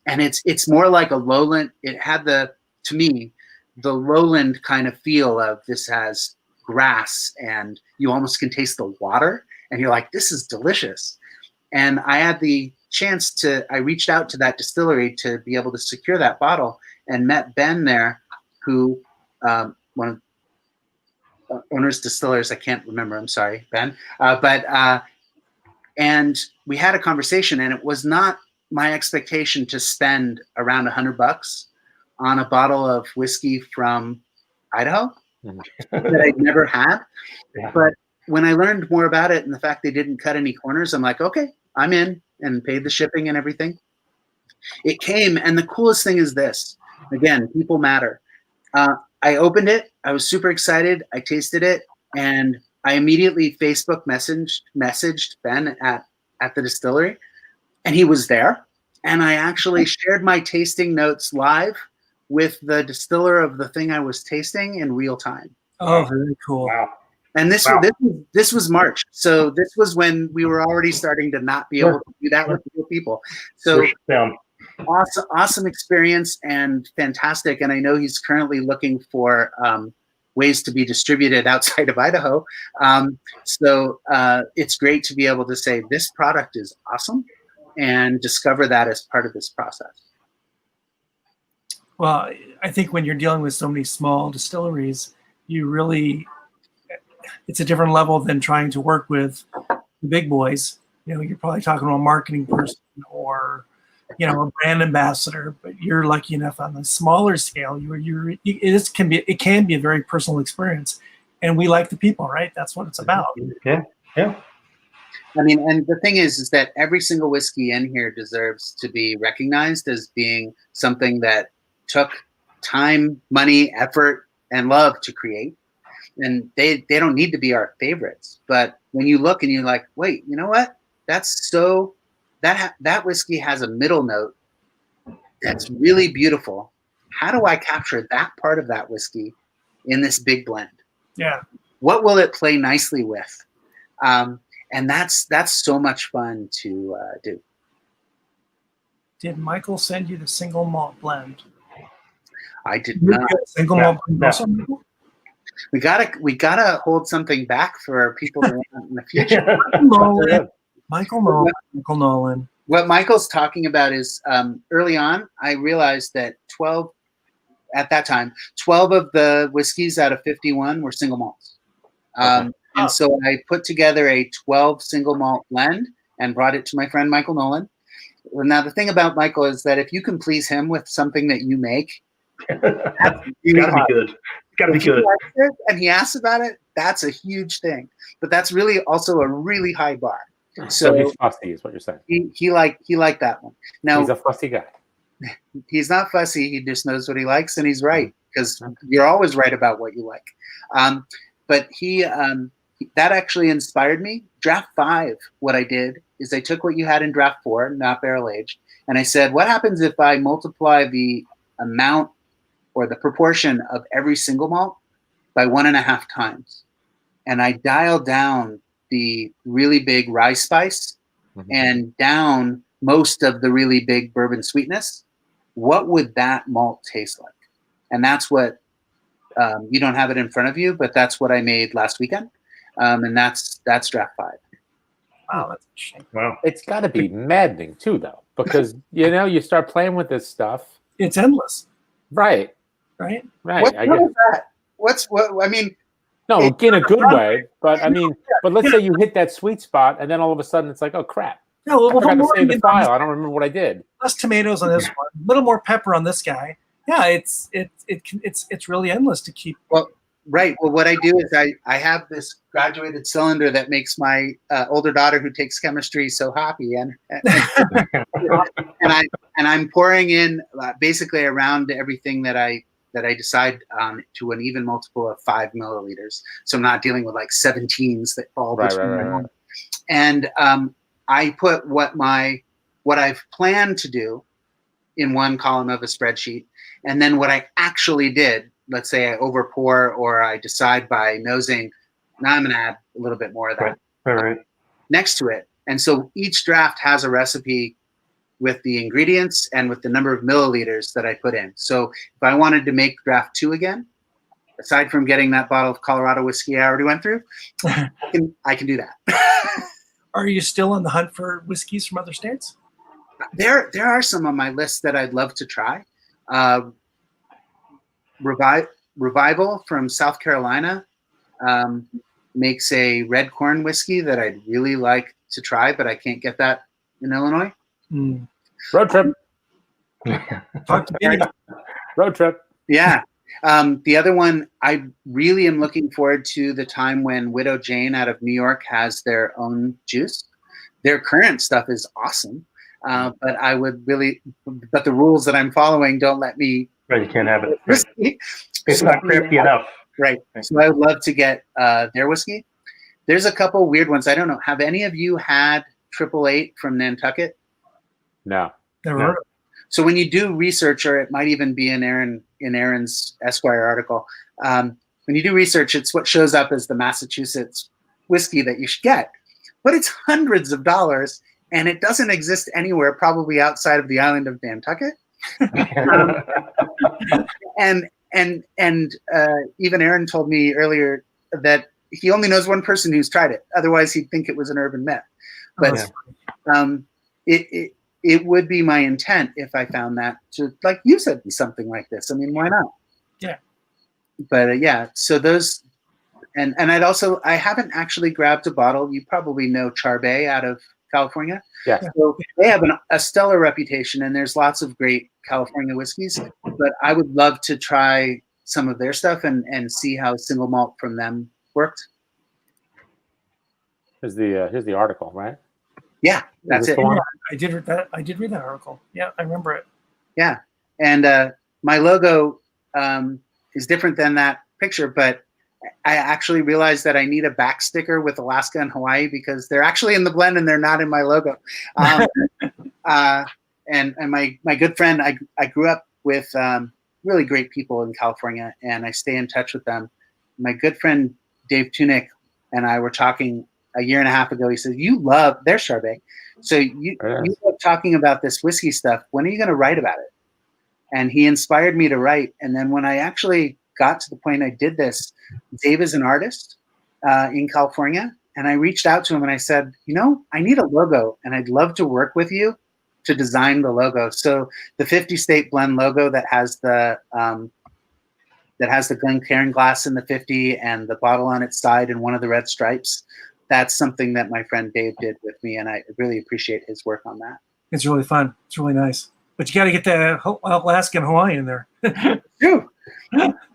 And it's more like a lowland. It had to me, the lowland kind of feel of this has grass and you almost can taste the water and you're like, this is delicious. And I had the chance I reached out to that distillery to be able to secure that bottle and met Ben there, who, one of owner's distillers, I can't remember, I'm sorry, Ben. And we had a conversation, and it was not my expectation to spend around $100 on a bottle of whiskey from Idaho that I'd never had. Yeah. But when I learned more about it and the fact they didn't cut any corners, I'm like, okay, I'm in, and paid the shipping and everything. It came, and the coolest thing is this. Again, people matter. I opened it. I was super excited. I tasted it, and I immediately Facebook messaged Ben at the distillery, and he was there. And I actually shared my tasting notes live with the distiller of the thing I was tasting in real time. Oh, very cool. Wow. And this was March. So this was when we were already starting to not be able to do that with real people. So awesome experience and fantastic. And I know he's currently looking for ways to be distributed outside of Idaho. So it's great to be able to say this product is awesome and discover that as part of this process. Well, I think when you're dealing with so many small distilleries, it's a different level than trying to work with the big boys. You know, you're probably talking to a marketing person or, you know, a brand ambassador, but you're lucky enough on the smaller scale. It can be a very personal experience, and we like the people, right? That's what it's about. Yeah. I mean, and the thing is that every single whiskey in here deserves to be recognized as being something that took time, money, effort, and love to create. And they don't need to be our favorites. But when you look and you're like, wait, you know what? That whiskey has a middle note that's really beautiful. How do I capture that part of that whiskey in this big blend? Yeah. What will it play nicely with? And that's so much fun to do. Did Michael send you the single malt blend? I did not. Single malt blend also, Michael? We gotta hold something back for people in the future. Michael Nolan. What Michael's talking about is early on, I realized that 12 at that time, 12 of the whiskeys out of 51 were single malts. And so I put together a 12 single malt blend and brought it to my friend Michael Nolan. Now, the thing about Michael is that if you can please him with something that you make, that's really gotta be good. It's gotta be good. And he asks about it, that's a huge thing. But that's really also a really high bar. So he's fussy, is what you're saying. He liked that one. Now, he's a fussy guy. He's not fussy. He just knows what he likes, and he's right, because you're always right about what you like. But that actually inspired me. Draft 5, what I did is I took what you had in draft 4, not barrel aged, and I said, what happens if I multiply the amount or the proportion of every single malt by 1.5 times? And I dialed down the really big rye spice and down most of the really big bourbon sweetness. What would that malt taste like? And that's what, you don't have it in front of you, but that's what I made last weekend. And that's draft 5. Wow, that's interesting. Wow. It's got to be maddening too, though, because you start playing with this stuff. It's endless. Right. Right. What I is guess. that? I mean, No, in a good way. But I mean, but let's say you hit that sweet spot, and then all of a sudden it's like, oh crap! No, I forgot to save the file. I don't remember what I did. Less tomatoes on this one, a little more pepper on this guy. Yeah, it's really endless to keep. Well, right. Well, what I do is I have this graduated cylinder that makes my older daughter, who takes chemistry, so happy, and I'm pouring in basically around everything that I decide to an even multiple of 5 milliliters. So I'm not dealing with like 17s that fall between. Right. And I put what I've planned to do in one column of a spreadsheet, and then what I actually did. Let's say I overpour, or I decide by nosing, now I'm going to add a little bit more of that Right. next to it. And so each draft has a recipe with the ingredients and with the number of milliliters that I put in. So if I wanted to make draft 2 again, aside from getting that bottle of Colorado whiskey I already went through, I can do that. Are you still on the hunt for whiskeys from other states? There are some on my list that I'd love to try. Revival from South Carolina makes a red corn whiskey that I'd really like to try, but I can't get that in Illinois. Road trip. Talk to me. Road trip. Yeah. The other one, I really am looking forward to the time when Widow Jane out of New York has their own juice. Their current stuff is awesome, but the rules that I'm following don't let me. Right, you can't have it. Right. It's not crafty enough. Right. So I would love to get their whiskey. There's a couple weird ones. I don't know. Have any of you had 888 from Nantucket? No. Never heard of it. So when you do research, or it might even be in Aaron's Esquire article, when you do research, it's what shows up as the Massachusetts whiskey that you should get. But it's hundreds of dollars, and it doesn't exist anywhere, probably outside of the island of Nantucket. And even Aaron told me earlier that he only knows one person who's tried it. Otherwise, he'd think it was an urban myth. But it would be my intent if I found that to, like you said, something like this. I mean, why not? Yeah. But so those, and I haven't actually grabbed a bottle. You probably know Charbet out of California. Yeah. So they have a stellar reputation, and there's lots of great California whiskeys. But I would love to try some of their stuff and see how single malt from them worked. Here's the article, right? Yeah, that's it. I did read that article. Yeah, I remember it. Yeah, and my logo is different than that picture, but I actually realized that I need a back sticker with Alaska and Hawaii because they're actually in the blend and they're not in my logo. And my good friend, I grew up with really great people in California, and I stay in touch with them. My good friend Dave Tunick and I were talking a year and a half ago. He said, "You love their Charbet, so you love talking about this whiskey stuff. When are you going to write about it?" And he inspired me to write. And then when I actually got to the point I did this, Dave is an artist in California, and I reached out to him and I said, I need a logo, and I'd love to work with you to design the logo. So the 50 State Blend logo that has the that has the Glencairn glass in the 50 and the bottle on its side and one of the red stripes. That's something that my friend Dave did with me, and I really appreciate his work on that. It's really fun. It's really nice. But you got to get the Alaskan Hawaii in there. True.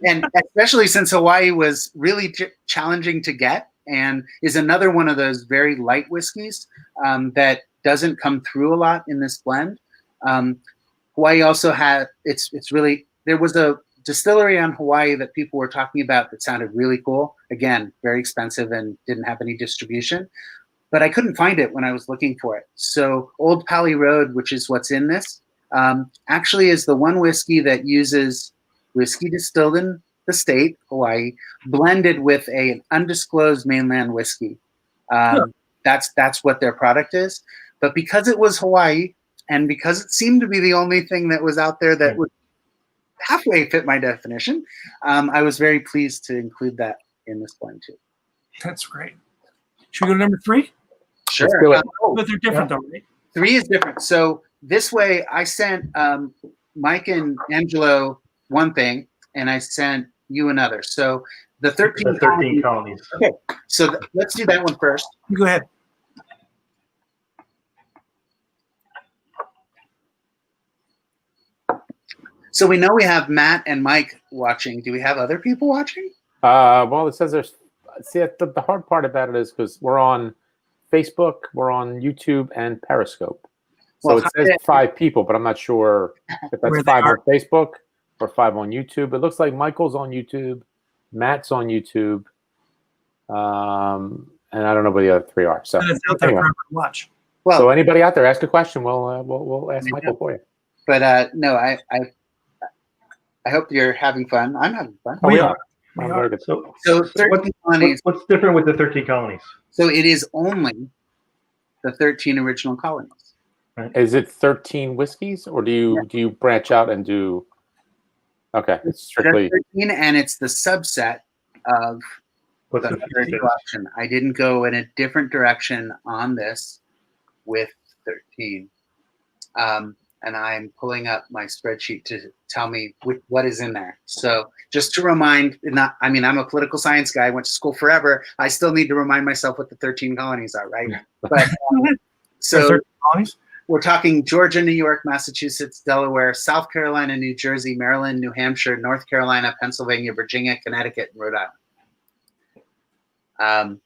And especially since Hawaii was really challenging to get and is another one of those very light whiskeys that doesn't come through a lot in this blend. Hawaii also had, it's really, there was a distillery on Hawaii that people were talking about that sounded really cool. Again, very expensive and didn't have any distribution. But I couldn't find it when I was looking for it. So Old Pali Road, which is what's in this, actually is the one whiskey that uses whiskey distilled in the state, Hawaii, blended with an undisclosed mainland whiskey. That's what their product is. But because it was Hawaii, and because it seemed to be the only thing that was out there that would halfway fit my definition, I was very pleased to include that in this blend too. That's great. Should we go to number 3? Sure. But they're different though, right? 3 is different. So this way I sent Mike and Angelo one thing, and I sent you another. So the 13 colonies. Okay, so let's do that one first. You go ahead. So we know we have Matt and Mike watching. Do we have other people watching? Well, it says there's. See, the hard part about it is because we're on Facebook, we're on YouTube, and Periscope. So Well, it says 5 people, but I'm not sure if Where that's they 5 are. on Facebook or 5 on YouTube. It looks like Michael's on YouTube, Matt's on YouTube, and I don't know what the other 3 are. So And it's out there anyway. for everyone to watch. Well, So anybody out there, ask a question. We'll ask Michael for you. but no, I hope you're having fun. I'm having fun. Oh, We we are. are. We I'm are. very good. So, So 13 colonies. what's different with the 13 colonies? So it is only the 13 original colonies. Is it 13 whiskeys, or do you branch out and do? Okay, it's strictly. Just 13, and it's the subset of What's the the third collection. I didn't go in a different direction on this with 13. And I'm pulling up my spreadsheet to tell me what is in there. So just to remind, I'm a political science guy. I went to school forever. I still need to remind myself what the 13 colonies are, right? But so 13 colonies? we're talking Georgia, New York, Massachusetts, Delaware, South Carolina, New Jersey, Maryland, New Hampshire, North Carolina, Pennsylvania, Virginia, Connecticut, and Rhode Island.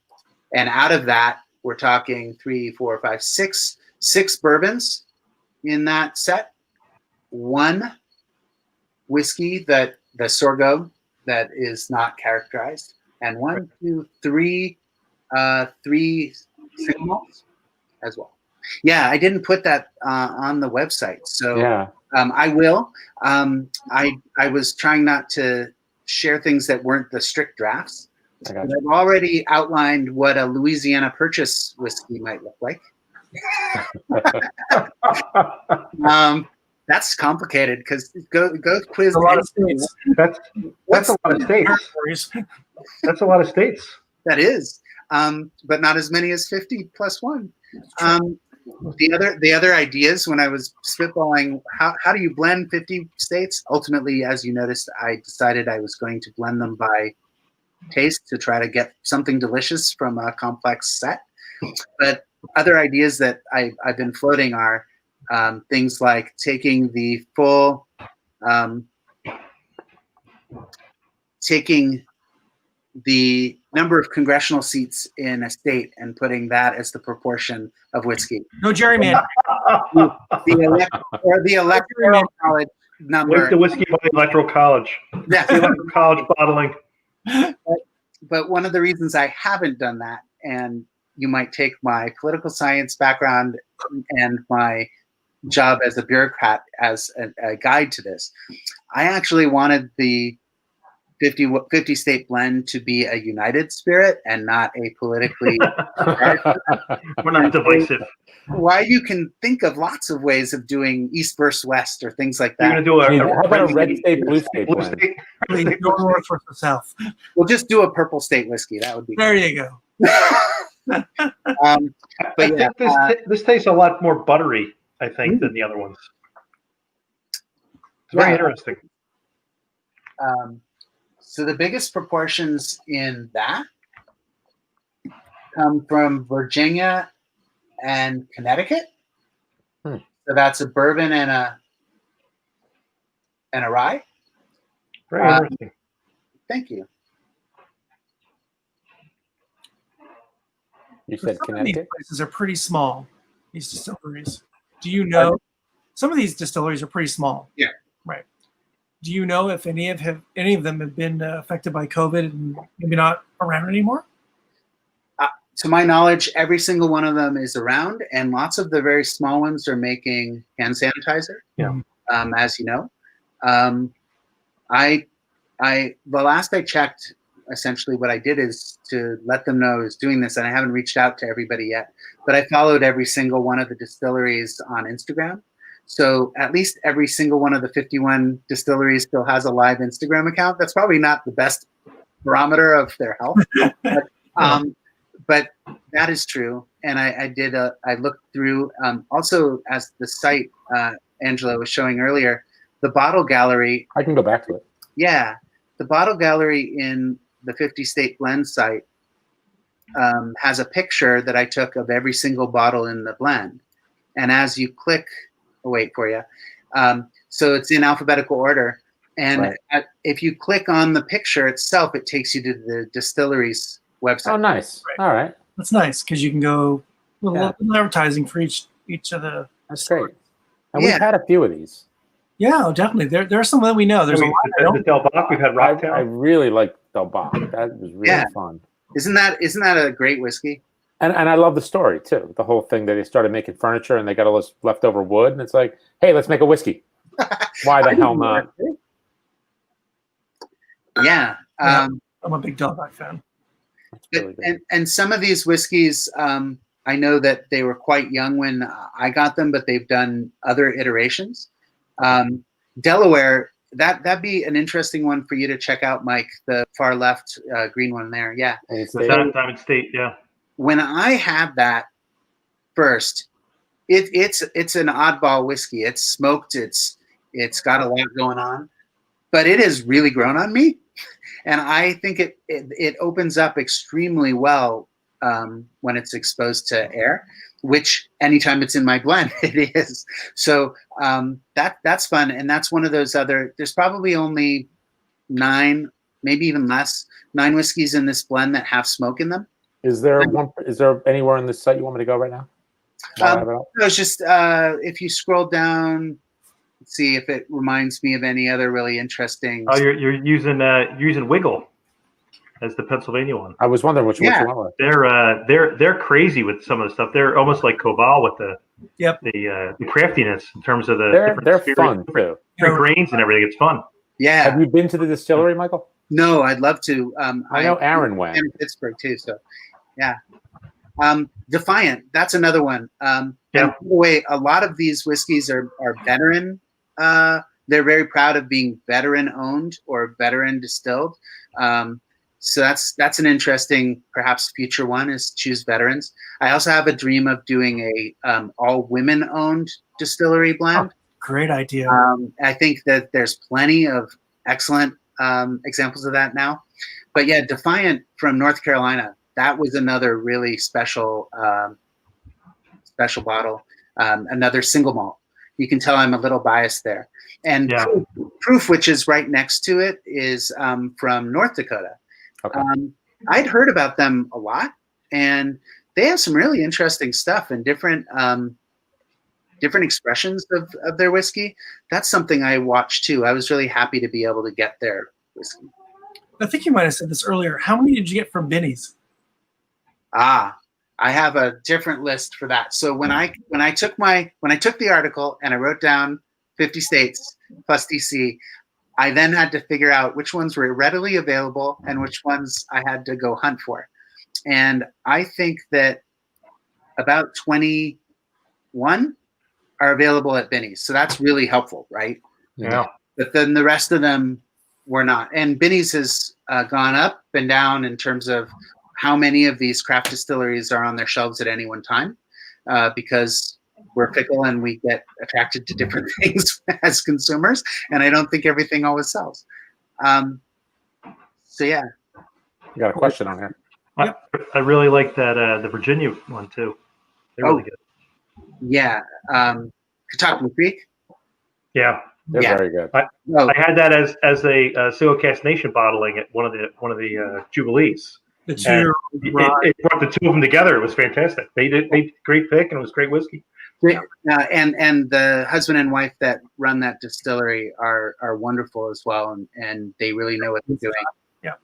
And out of that, we're talking 3, 4, 5, 6 bourbons in that set. 1 whiskey that the sorghum that is not characterized, and 1, 2, 3, 3 single malts as well. Yeah, I didn't put that on the website, so Yeah. I will. I was trying not to share things that weren't the strict drafts. I got But you. I've already outlined what a Louisiana Purchase whiskey might look like. That's complicated because go quiz. A lot of states. That's a lot of states. Territories. That's a lot of states. That is, but not as many as 50 plus 1. The other ideas when I was spitballing, how do you blend 50 states? Ultimately, as you noticed, I decided I was going to blend them by taste to try to get something delicious from a complex set. But other ideas that I've been floating are things like taking the full, taking the number of congressional seats in a state and putting that as the proportion of whiskey. No gerrymander. The electoral college number. Like the whiskey by the Electoral College. Yeah. The Electoral College bottling. But one of the reasons I haven't done that, and you might take my political science background and my job as a bureaucrat as a guide to this, I actually wanted the 50 state blend to be a united spirit and not a politically. We're not divisive. Why you can think of lots of ways of doing East versus West or things like You're that. going to do How about a red state, blue state blue blend? state? Really, no north versus south. We'll just do a purple state whiskey. That would be There you go. But I yeah, think this tastes a lot more buttery, I think, than the other ones. It's very Yeah. interesting. So the biggest proportions in that come from Virginia and Connecticut. Hmm. So that's a bourbon and a rye. Very interesting. Thank you. You So said some of these Connecticut? places are pretty small, these distilleries. Do you know, some of these distilleries are pretty small. Yeah. Right. Do you know if any of them have been affected by COVID and maybe not around anymore? To my knowledge, every single one of them is around, and lots of the very small ones are making hand sanitizer. Yeah. As you know, the last I checked, essentially what I did is to let them know I was doing this, and I haven't reached out to everybody yet, but I followed every single one of the distilleries on Instagram. So at least every single one of the 51 distilleries still has a live Instagram account. That's probably not the best barometer of their health, but that is true. And I looked through, also as the site Angela was showing earlier, the bottle gallery. I can go back to it. Yeah, the bottle gallery in the 50 State Blend site has a picture that I took of every single bottle in the blend. And as you click, I'll wait for you. So it's in alphabetical order. And if you click on the picture itself, it takes you to the distillery's website. Oh, nice. Right. All right. That's nice because you can go little advertising for each of the. That's great. And we've had a few of these. Yeah, definitely. There are some that we know. There's a lot. The Del Bach, we've had I Rocktown. really like Del Bach. That was really fun. Isn't that a great whiskey? And I love the story too. The whole thing that they started making furniture and they got all this leftover wood, and it's like, hey, let's make a whiskey. Why the hell not? Yeah. I'm a big Del Bach fan. Really and some of these whiskeys, I know that they were quite young when I got them, but they've done other iterations. Delaware, that'd be an interesting one for you to check out, Mike. The far left green one there, yeah. Diamond State, yeah. When I had that first, it's an oddball whiskey. It's smoked. It's got a lot going on, but it has really grown on me, and I think it opens up extremely well when it's exposed to air, which anytime it's in my blend, it is. So that's fun. And that's one of those there's probably only 9, maybe even less, 9 whiskeys in this blend that have smoke in them. Is there anywhere on this site you want me to go right now? No, it's just if you scroll down, see if it reminds me of any other really interesting. Oh, you're using Wiggle as the Pennsylvania one. I was wondering which one you went with. They're crazy with some of the stuff. They're almost like Koval with the craftiness in terms of the they're fun too. Different grains and everything. It's fun. Yeah. Have you been to the distillery, Michael? No, I'd love to. I know Aaron went. In Pittsburgh too, so yeah. Defiant, that's another one. And by the way, a lot of these whiskeys are veteran. They're very proud of being veteran owned or veteran distilled. So that's an interesting, perhaps future one, is choose veterans. I also have a dream of doing a all women owned distillery blend. Oh, great idea. I think that there's plenty of excellent examples of that now. But yeah, Defiant from North Carolina, that was another really special bottle. Another single malt. You can tell I'm a little biased there. And Proof, which is right next to it, is from North Dakota. Okay. I'd heard about them a lot, and they have some really interesting stuff and different expressions of their whiskey. That's something I watched too. I was really happy to be able to get their whiskey. I think you might have said this earlier. How many did you get from Binny's? I have a different list for that. So when I took the article and I wrote down 50 states plus DC, I then had to figure out which ones were readily available and which ones I had to go hunt for. And I think that about 21 are available at Binny's. So that's really helpful, right? Yeah. But then the rest of them were not. And Binny's has gone up and down in terms of how many of these craft distilleries are on their shelves at any one time, because we're fickle and we get attracted to different things as consumers. And I don't think everything always sells. So yeah. You got a question on here. I really like that the Virginia one too. They're really good. Yeah. Kentucky Creek. Yeah, They're Yeah. very good. I had that as a single cast nation bottling at one of the Jubilees. The two It brought the two of them together. It was fantastic. They did great pick, and it was great whiskey. And the husband and wife that run that distillery are wonderful as well, and they really know what they're doing. Yeah.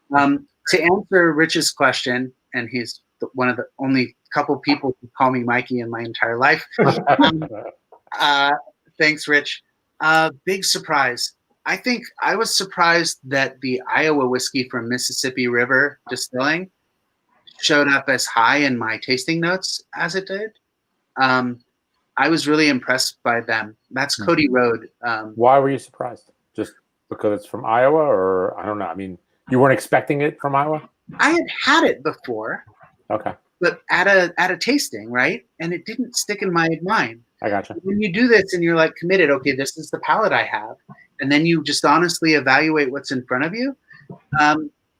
To answer Rich's question, and he's one of the only couple people who call me Mikey in my entire life. Thanks, Rich. Big surprise. I think I was surprised that the Iowa whiskey from Mississippi River Distilling showed up as high in my tasting notes as it did. I was really impressed by them. That's Cody Road. Why were you surprised? Just because it's from Iowa, or I don't know. I mean, you weren't expecting it from Iowa? I had it before. Okay. But at a tasting, right? And it didn't stick in my mind. I gotcha. When you do this and you're like committed, okay, this is the palate I have, and then you just honestly evaluate what's in front of you.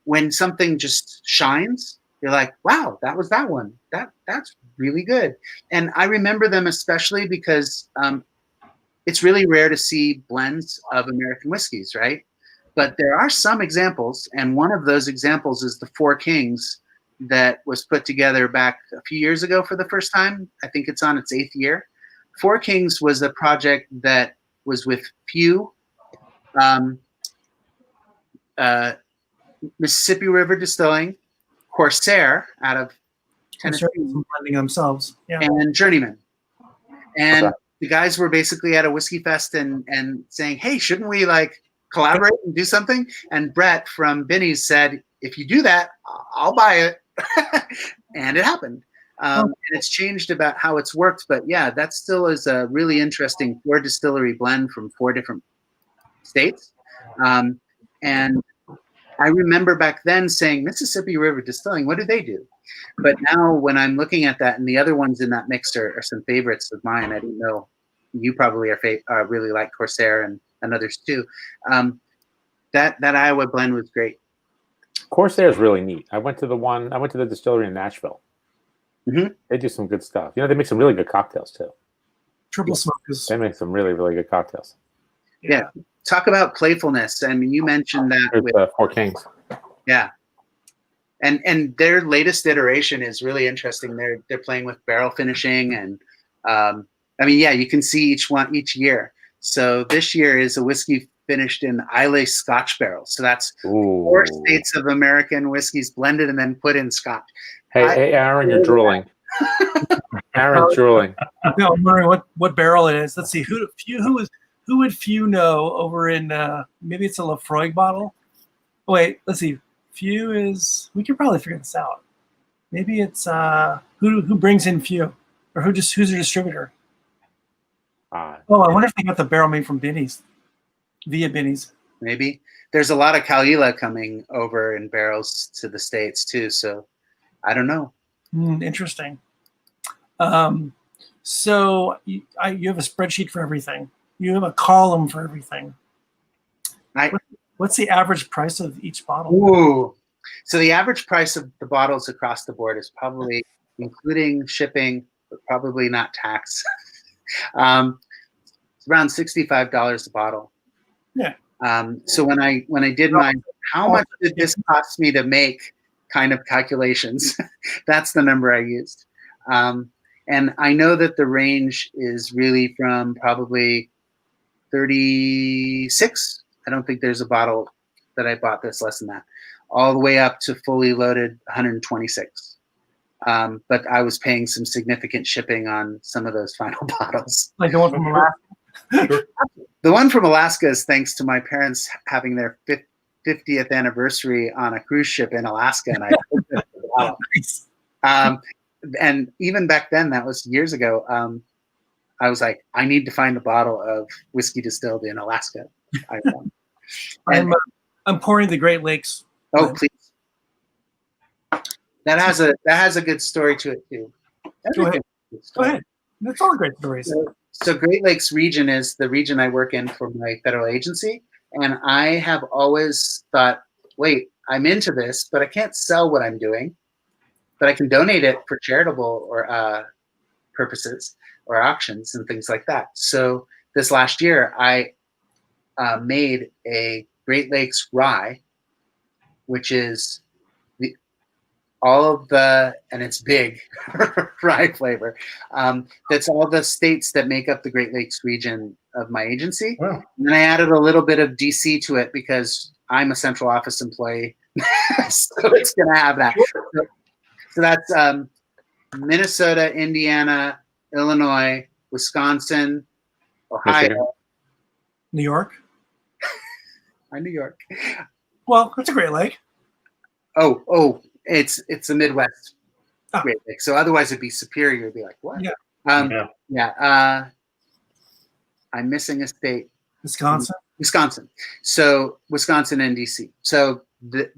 When something just shines, you're like, wow, that was that one. That's really good. And I remember them especially because it's really rare to see blends of American whiskeys, right? But there are some examples, and one of those examples is the Four Kings that was put together back a few years ago for the first time. I think it's on its 8th year. Four Kings was a project that was with Few, Mississippi River Distilling, Corsair out of Tennessee, blending themselves, and Journeyman. And the guys were basically at a whiskey fest and saying, hey, shouldn't we like collaborate and do something? And Brett from Binny's said, if you do that, I'll buy it. And it happened. And it's changed about how it's worked. But yeah, that still is a really interesting 4 distillery blend from 4 different states. And I remember back then saying, Mississippi River Distilling, what do they do? But now when I'm looking at that, and the other ones in that mix are some favorites of mine. I didn't know you probably are really like Corsair and others too. That Iowa blend was great. Corsair is really neat. I went to the distillery in Nashville. Mm-hmm. They do some good stuff. You know, they make some really good cocktails too. Triple smokers. They make some really, really good cocktails. Yeah. Talk about playfulness. I mean, you mentioned that with Four Kings. Yeah. And their latest iteration is really interesting. They're playing with barrel finishing, and I mean, yeah, you can see each year. So this year is a whiskey finished in Islay Scotch barrels. So that's 4 states of American whiskeys blended and then put in Scotch. Hey, Aaron, you're drooling. Aaron's drooling. No, I'm wondering what barrel it is. Let's see. Who would Few know over in maybe it's a Lafroig bottle? Oh, wait, let's see. Few is, we could probably figure this out. Maybe it's who brings in Few, or who's a distributor? I wonder if they got the barrel made from Binny's, via Binny's. Maybe. There's a lot of Kalila coming over in barrels to the States too, so I don't know. Interesting. So you have a spreadsheet for everything. You have a column for everything. What's the average price of each bottle? Ooh. So the average price of the bottles across the board is probably, including shipping, but probably not tax. It's around $65 a bottle. Yeah. So when I did my how much did this cost me to make kind of calculations, that's the number I used. And I know that the range is really from probably 36. I don't think there's a bottle that I bought that's less than that, all the way up to fully loaded 126. But I was paying some significant shipping on some of those final bottles. Like the one from Alaska? The one from Alaska is thanks to my parents having their 50th anniversary on a cruise ship in Alaska. And Nice. And even back then, that was years ago, I was like, I need to find a bottle of whiskey distilled in Alaska. I'm pouring the Great Lakes. Oh, please. That has a good story to it too. Go ahead. That's all great stories. So Great Lakes region is the region I work in for my federal agency. And I have always thought, wait, I'm into this, but I can't sell what I'm doing, but I can donate it for charitable or purposes or auctions and things like that. So this last year, I made a Great Lakes Rye, which is all of the, and it's big rye flavor. That's all the states that make up the Great Lakes region of my agency. Wow. And then I added a little bit of DC to it because I'm a central office employee. So it's going to have that. So that's Minnesota, Indiana, Illinois, Wisconsin, Ohio. Michigan. New York. New York. Well, that's a Great Lake. Oh, it's the Midwest Oh. Great Lake. So otherwise it'd be Superior. It'd be like, what? Yeah. I'm missing a state. Wisconsin. So Wisconsin and DC. So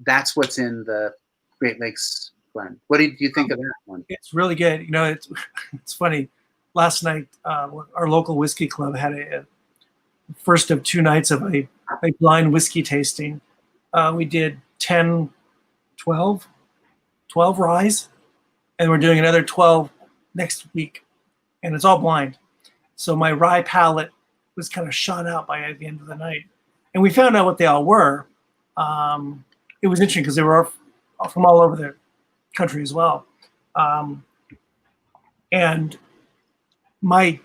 that's what's in the Great Lakes blend. What did you think of that one? It's really good. You know, it's funny. Last night, our local whiskey club had a first of 2 nights of a blind whiskey tasting. We did 12 ryes, and we're doing another 12 next week, and it's all blind. So my rye palate was kind of shot out by the end of the night, and we found out what they all were. It was interesting because they were from all over the country as well, and my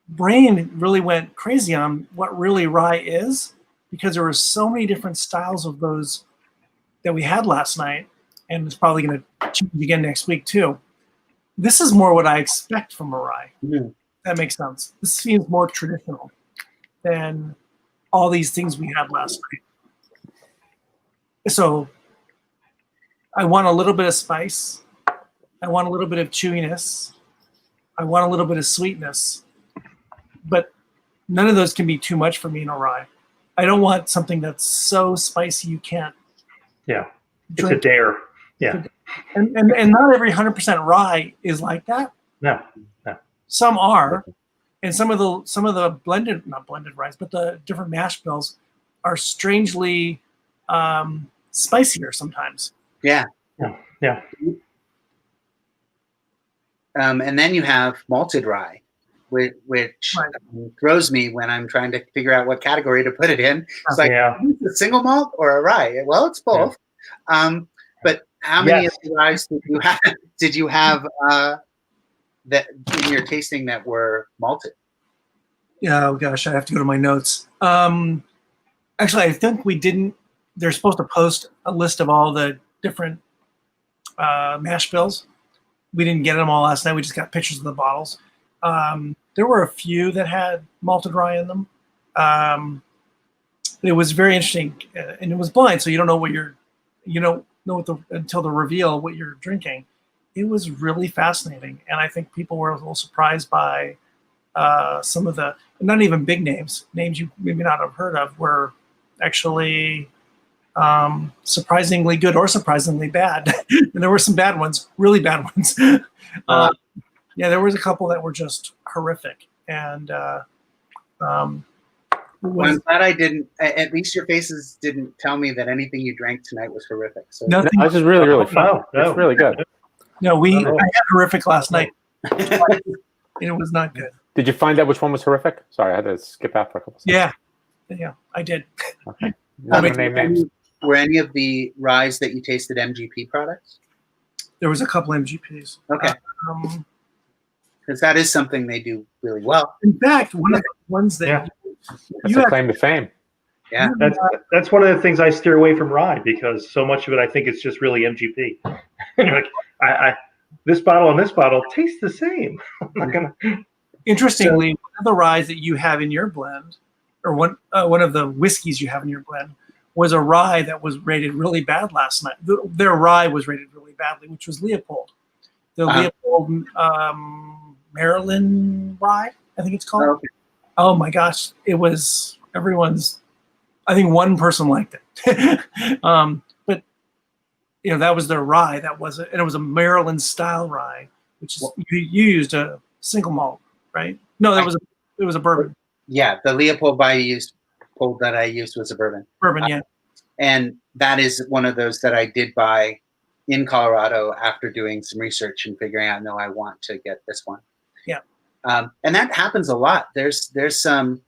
brain really went crazy on what really rye is, because there were so many different styles of those that we had last night, and it's probably going to change again next week too. This is more what I expect from a rye. Mm-hmm. That makes sense. This seems more traditional than all these things we had last night. So I want a little bit of spice. I want a little bit of chewiness. I want a little bit of sweetness. But none of those can be too much for me in a rye. I don't want something that's so spicy you can't. Yeah, it's drink. a dare. Yeah. And not every 100% rye is like that. No. Some are, and some of the not blended ryes, but the different mash bills are strangely spicier sometimes. Yeah. And then you have malted rye, which throws me when I'm trying to figure out what category to put it in. It's like, is it a single malt or a rye? Well, it's both. Yeah. But how many of the ryes did you have that in your tasting that were malted? Yeah, oh gosh, I have to go to my notes. Actually, I think we didn't. They're supposed to post a list of all the different mash bills. We didn't get them all last night. We just got pictures of the bottles. There were a few that had malted rye in them. It was very interesting, and it was blind, so you don't know what until the reveal what you're drinking. It was really fascinating, and I think people were a little surprised by some of the not even big names you maybe not have heard of were actually surprisingly good or surprisingly bad. And there were some bad ones, really bad ones. There was a couple that were just horrific. And well, I'm glad I didn't. At least your faces didn't tell me that anything you drank tonight was horrific. So nothing. This is really, really fun. No. It's really good. No, I had horrific last night. It was not good. Did you find out which one was horrific? Sorry, I had to skip out for a couple seconds. Yeah, I did. Okay. Not gonna name names. Were any of the ryes that you tasted MGP products? There was a couple MGPs. Okay. Because that is something they do really well. In fact, one of the ones that That's a claim to fame. Yeah. That's one of the things I steer away from rye, because so much of it I think it's just really MGP. Like this bottle and this bottle taste the same. I'm not gonna. Interestingly, one of the ryes that you have in your blend, or one of the whiskeys you have in your blend, was a rye that was rated really bad last night. Their rye was rated really badly, which was Leopold. The Leopold Maryland rye, I think it's called. Oh, okay. Oh my gosh, it was everyone's. I think one person liked it, but that was their rye. That was it, and it was a Maryland style rye, which is you used a single malt, right? No, it was a bourbon. Yeah, the Leopold that I used was a bourbon. Bourbon, yeah. And that is one of those that I did buy in Colorado after doing some research and figuring out, no, I want to get this one. Yeah. And that happens a lot. There's some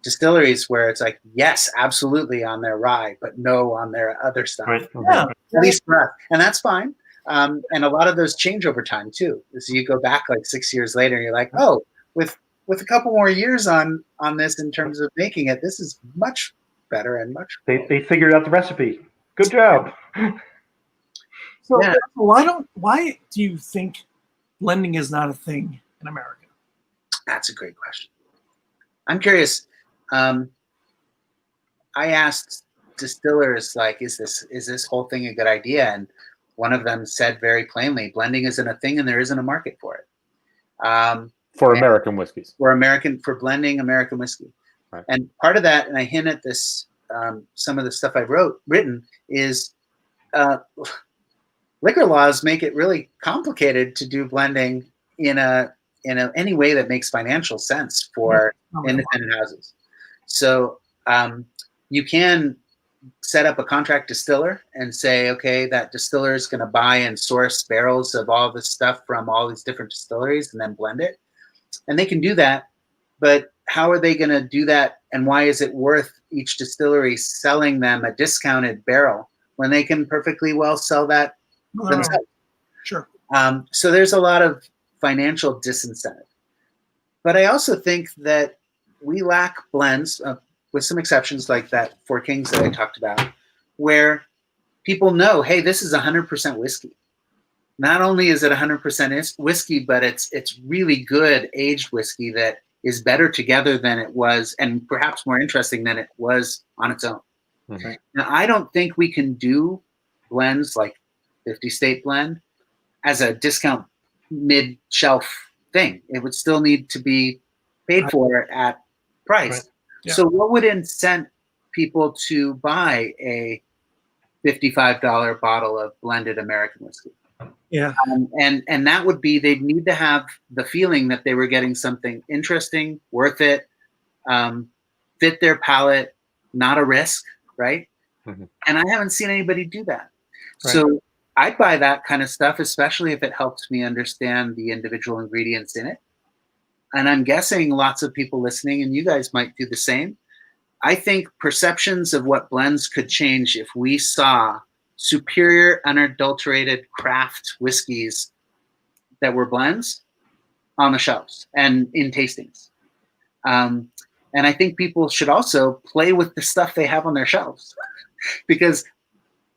distilleries where it's like, yes, absolutely on their rye, but no on their other stuff. Right. Yeah. At least for us. And that's fine. And a lot of those change over time too. So you go back like 6 years later, and you're like, oh, with a couple more years on this in terms of making it, this is much better and much. They figured out the recipe. Good job. So Yeah. why do you think blending is not a thing in America? That's a great question. I'm curious. I asked distillers, like, is this whole thing a good idea? And one of them said very plainly, blending isn't a thing and there isn't a market for it. For American whiskeys. For blending American whiskey. Right. And part of that, and I hint at this, some of the stuff I've written is liquor laws make it really complicated to do blending in any way that makes financial sense for independent houses. So you can set up a contract distiller and say, okay, that distiller is going to buy and source barrels of all this stuff from all these different distilleries and then blend it. And they can do that, but how are they going to do that? And why is it worth each distillery selling them a discounted barrel when they can perfectly well sell that themselves? Sure. So there's a lot of financial disincentive. But I also think that we lack blends, with some exceptions like that Four Kings that I talked about, where people know, hey, this is 100% whiskey. Not only is it 100% whiskey, but it's really good aged whiskey that is better together than it was, and perhaps more interesting than it was on its own. Mm-hmm. Now, I don't think we can do blends like 50 State Blend as a discount mid-shelf thing. It would still need to be paid for at price. Right. Yeah. So what would incent people to buy a $55 bottle of blended American whiskey? Yeah. And that would be, they'd need to have the feeling that they were getting something interesting, worth it, fit their palate, not a risk, right? Mm-hmm. And I haven't seen anybody do that. Right. So I'd buy that kind of stuff, especially if it helps me understand the individual ingredients in it. And I'm guessing lots of people listening, and you guys might do the same. I think perceptions of what blends could change if we saw superior, unadulterated craft whiskeys that were blends on the shelves and in tastings. And I think people should also play with the stuff they have on their shelves, because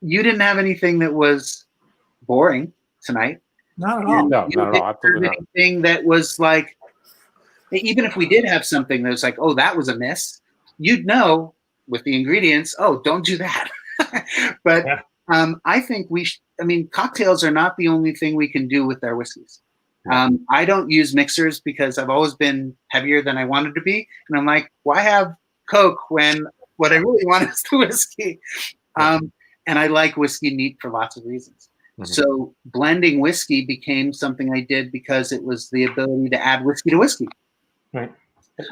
you didn't have anything that was boring tonight. Not at all. No, You not at all. didn't Absolutely have not. anything that was like, even if we did have something that was like, oh, that was a miss, you'd know with the ingredients, oh, don't do that. But Yeah. I think cocktails are not the only thing we can do with our whiskeys. I don't use mixers because I've always been heavier than I wanted to be. And I'm like, why have Coke when what I really want is the whiskey? And I like whiskey neat for lots of reasons. Mm-hmm. So blending whiskey became something I did because it was the ability to add whiskey to whiskey. Right.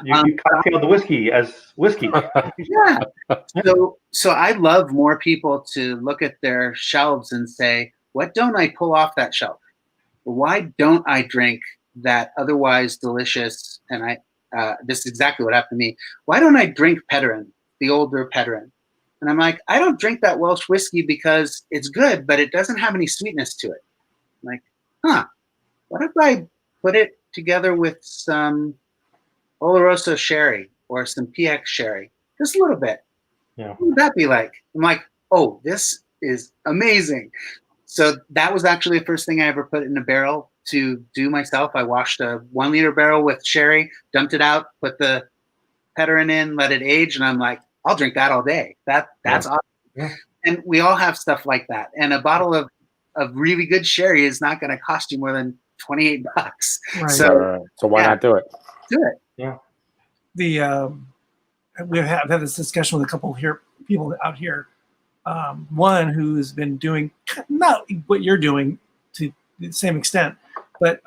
You cocktailed the whiskey as whiskey. Yeah. So I'd love more people to look at their shelves and say, what don't I pull off that shelf? Why don't I drink that otherwise delicious? And this is exactly what happened to me. Why don't I drink Peterin, the older Peterin? And I'm like, I don't drink that Welsh whiskey because it's good, but it doesn't have any sweetness to it. I'm like, what if I put it together with some Oloroso sherry or some PX sherry? Just a little bit. Yeah. What would that be like? I'm like, oh, this is amazing. So that was actually the first thing I ever put in a barrel to do myself. I washed a 1 liter barrel with sherry, dumped it out, put the Peterin in, let it age, and I'm like, I'll drink that all day. That's awesome. Yeah. And we all have stuff like that. And a bottle of really good sherry is not going to cost you more than $28. Right. So why not do it? Do it. Yeah. We've had this discussion with a couple people out here. One who's been doing not what you're doing to the same extent, but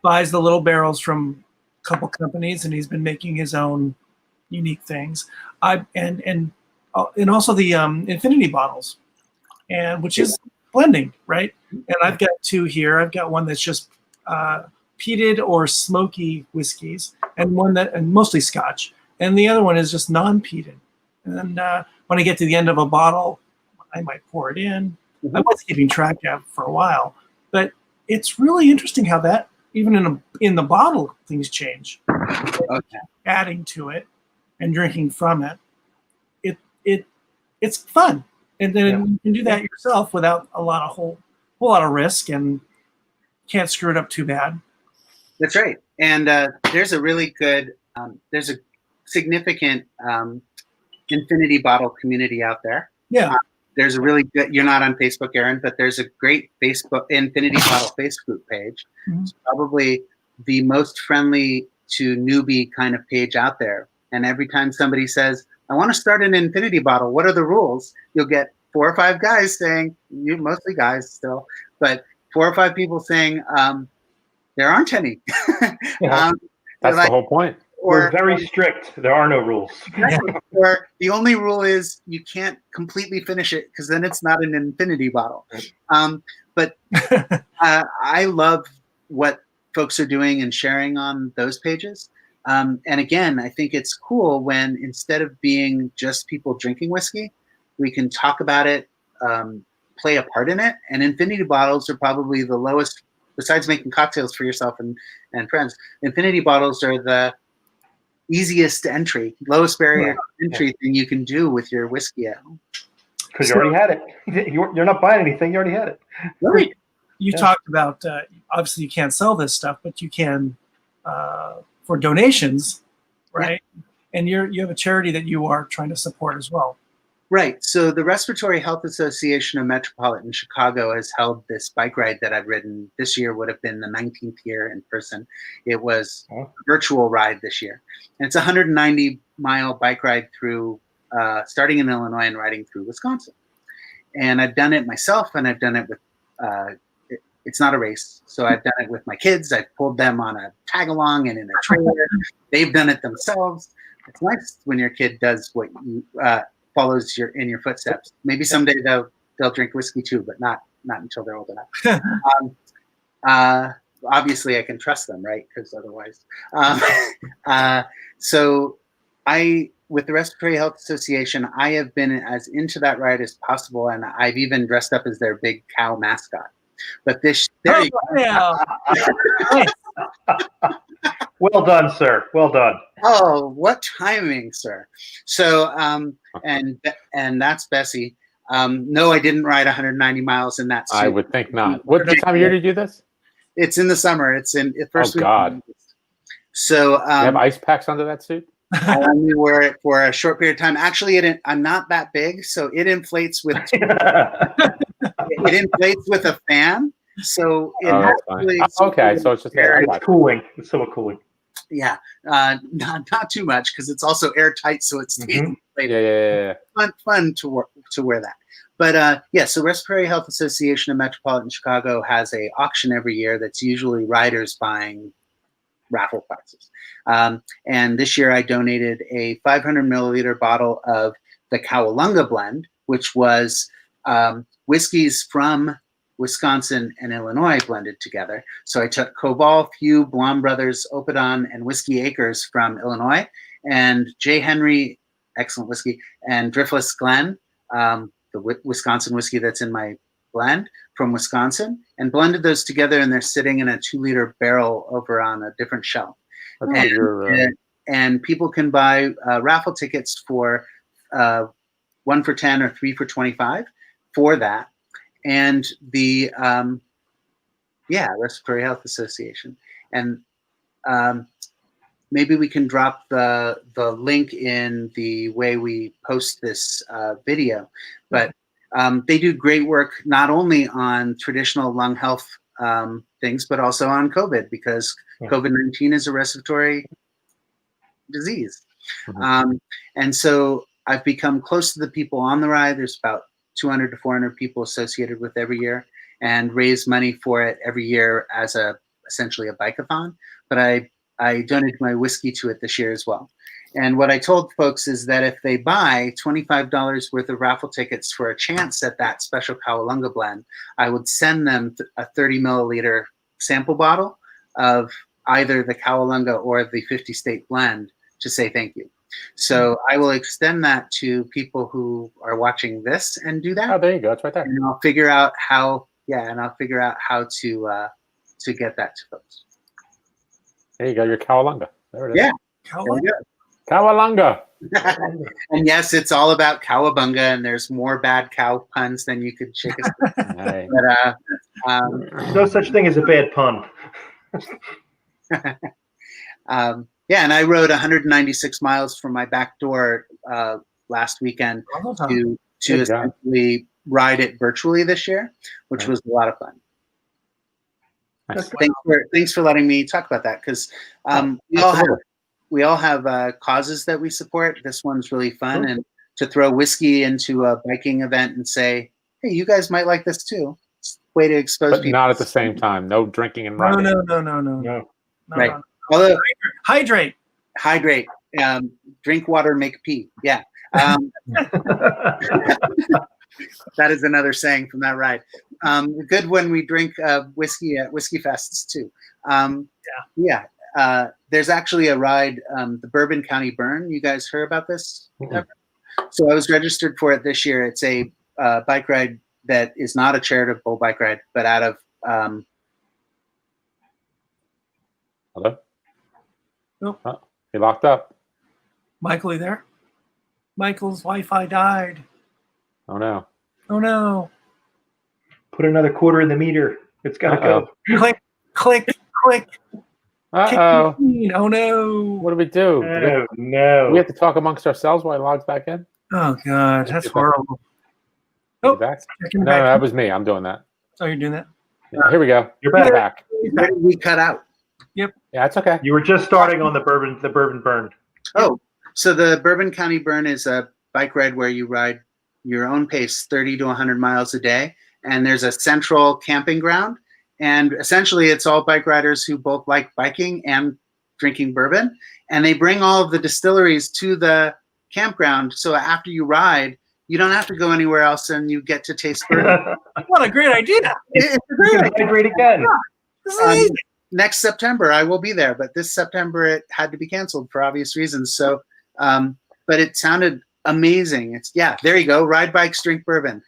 buys the little barrels from a couple companies, and he's been making his own unique things. And and also the infinity bottles, and which is blending, right? And I've got two here. I've got one that's just peated or smoky whiskeys, and mostly Scotch, and the other one is just non-peated. And when I get to the end of a bottle, I might pour it in. Mm-hmm. I was keeping track of for a while, but it's really interesting how that even in the bottle things change. Okay. Adding to it and drinking from it, it's fun, and then you can do that yourself without a whole lot of risk, and can't screw it up too bad. That's right. And there's a really good, there's a significant infinity bottle community out there. Yeah. There's a really good, you're not on Facebook, Aaron, but there's a great Facebook Infinity Bottle Facebook page. Mm-hmm. It's probably the most friendly to newbie kind of page out there. And every time somebody says, I want to start an infinity bottle, what are the rules? You'll get 4 or 5 guys saying, mostly guys still, but 4 or 5 people saying, there aren't any. That's the whole point. We're very strict. There are no rules. Or the only rule is you can't completely finish it because then it's not an infinity bottle. But I love what folks are doing and sharing on those pages. And again, I think it's cool when instead of being just people drinking whiskey, we can talk about it, play a part in it. And infinity bottles are probably the lowest, besides making cocktails for yourself and friends. Infinity bottles are the easiest entry, lowest barrier entry thing you can do with your whiskey at home. Because you already had it. You're not buying anything. You already had it. Right. You talked about, obviously you can't sell this stuff, but you can for donations, right? Yeah. And you have a charity that you are trying to support as well. Right. So the Respiratory Health Association of Metropolitan Chicago has held this bike ride that I've ridden. This year would have been the 19th year in person. It was a virtual ride this year. And it's a 190-mile bike ride through, starting in Illinois and riding through Wisconsin. And I've done it myself, and I've done it with, it's not a race. So I've done it with my kids. I've pulled them on a tag-along and in a trailer. They've done it themselves. It's nice when your kid does what you, follows in your footsteps. Maybe someday they'll drink whiskey too, but not until they're old enough. Obviously, I can trust them, right? Because otherwise, so with the Respiratory Health Association, I have been as into that ride as possible, and I've even dressed up as their big cow mascot. But Well done, sir. Well done. Oh, what timing, sir. So, and that's Bessie. No, I didn't ride 190 miles in that suit. I would think not. What time of year did you do this? It's in the summer. It's in the first week. Oh, God. So, you have ice packs under that suit? I only wear it for a short period of time. Actually, I'm not that big, so it inflates with a fan. So it actually okay, so it's just it's cooling. It's somewhat cooling. Yeah, not too much because it's also airtight, so it stays inflated. Yeah. Fun to wear that. But so Respiratory Health Association of Metropolitan Chicago has a auction every year that's usually riders buying raffle prizes. And this year I donated a 500 milliliter bottle of the Cowalunga blend, which was whiskeys from Wisconsin and Illinois blended together. So I took Cobalt, Few, Blom Brothers, Opidon, and Whiskey Acres from Illinois, and J. Henry, excellent whiskey, and Driftless Glen, the Wisconsin whiskey that's in my blend from Wisconsin, and blended those together, and they're sitting in a 2-liter barrel over on a different shelf. And people can buy raffle tickets for 1 for 10 or 3 for 25 for that. And the Respiratory Health Association, and maybe we can drop the link in the way we post this video. But they do great work not only on traditional lung health things, but also on COVID, because COVID-19 is a respiratory disease. And so I've become close to the people on the ride. There's about 200 to 400 people associated with every year, and raise money for it every year as essentially a bike-a-thon. But I donated my whiskey to it this year as well. And what I told folks is that if they buy $25 worth of raffle tickets for a chance at that special Cowalunga blend, I would send them a 30 milliliter sample bottle of either the Cowalunga or the 50 state blend to say thank you. So I will extend that to people who are watching this and do that. Oh, there you go. It's right there. And I'll figure out how. Yeah, and I'll figure out how to get that to folks. There you go. Your Cowalunga. There it is. Yeah. Cowalunga. Cowalunga. And yes, it's all about cowabunga, and there's more bad cow puns than you could shake a stick. Hey. But No such thing as a bad pun. yeah, and I rode 196 miles from my back door last weekend to Good job. essentially ride it virtually this year, which was a lot of fun. Nice. Thanks for letting me talk about that, because we all have causes that we support. This one's really fun, and to throw whiskey into a biking event and say, "Hey, you guys might like this too." It's a way to expose But people. not at the same time. No drinking and riding. No. Right. Although Hydrate. hydrate, drink water, make pee. Yeah. That is another saying from that ride. Good when we drink whiskey at whiskey fests too. There's actually a ride, the Bourbon County Burn. You guys heard about this? Mm-mm. So I was registered for it this year. It's a bike ride that is not a charitable bike ride, but out of Hello? Nope. Oh, he locked up. Michael, you there? Michael's Wi-Fi died. Oh, no. Oh no. Put another quarter in the meter. It's got to Uh-oh. go. Click, click, click. Uh-oh. Oh no. What do we do? Oh, Do no. we have to talk amongst ourselves while he logs back in? Oh god, that's Get back. horrible. Is he Oh, back? checking No, back. that was me. I'm doing that. Oh, you're doing that? Yeah, here we go. You're We're back. back. where did we cut out? Yeah, it's okay. You were just starting on the bourbon burn. Oh, so the Bourbon County Burn is a bike ride where you ride your own pace, 30 to 100 miles a day. And there's a central camping ground. And essentially, it's all bike riders who both like biking and drinking bourbon. And they bring all of the distilleries to the campground. So after you ride, you don't have to go anywhere else and you get to taste bourbon. What a great idea. It's You great. can hydrate again. This is amazing. Next September, I will be there. But this September, it had to be canceled for obvious reasons. So, but it sounded amazing. It's there you go. Ride bikes, drink bourbon.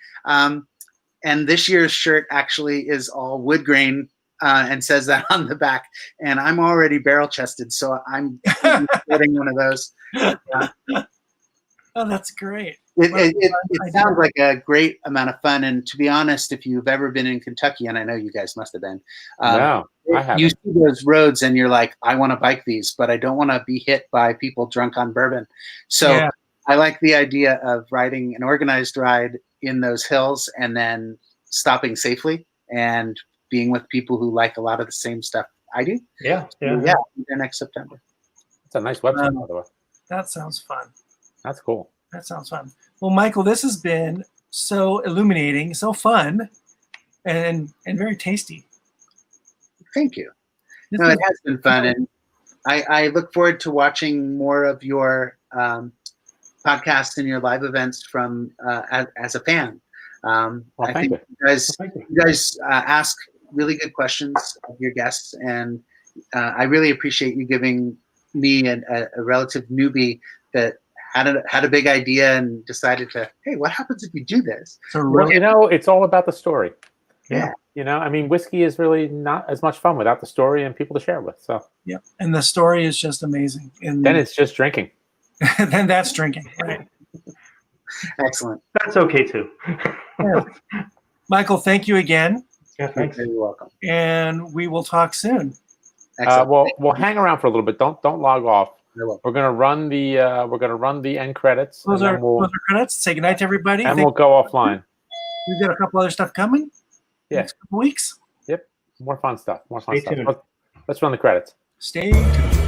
And this year's shirt actually is all wood grain and says that on the back. And I'm already barrel chested, so I'm getting one of those. Oh, that's great. It sounds like a great amount of fun. And to be honest, if you've ever been in Kentucky, and I know you guys must have been, No, I haven't. you see those roads and you're like, I want to bike these, but I don't want to be hit by people drunk on bourbon. So Yeah. I like the idea of riding an organized ride in those hills and then stopping safely and being with people who like a lot of the same stuff I do. Yeah. Yeah, I'll be there next September. It's a nice website, by the way. That sounds fun. That's cool. That sounds fun. Well, Michael, this has been so illuminating, so fun, and very tasty. Thank you. This No, is- it has been fun, and I look forward to watching more of your podcasts and your live events from as a fan. Well, I thank think you. you guys ask really good questions of your guests, and I really appreciate you giving me a relative newbie that had a big idea and decided to, hey, what happens if you do this? it's a Well, really you know, it's all about the story. Yeah. You know, I mean, whiskey is really not as much fun without the story and people to share with. So yeah, and the story is just amazing. And then it's just drinking. then that's drinking, right? Excellent. That's okay too. Michael, thank you again, Yeah, thanks. You're welcome. and we will talk soon. Excellent. We'll hang around for a little bit. Don't log off. You're welcome. We're gonna run the end credits, Those and are then we'll credits. Say goodnight to everybody. and we'll go offline. We've got a couple other stuff coming. Yeah. Next couple weeks. More fun stuff. Stay tuned. Let's run the credits. Stay tuned.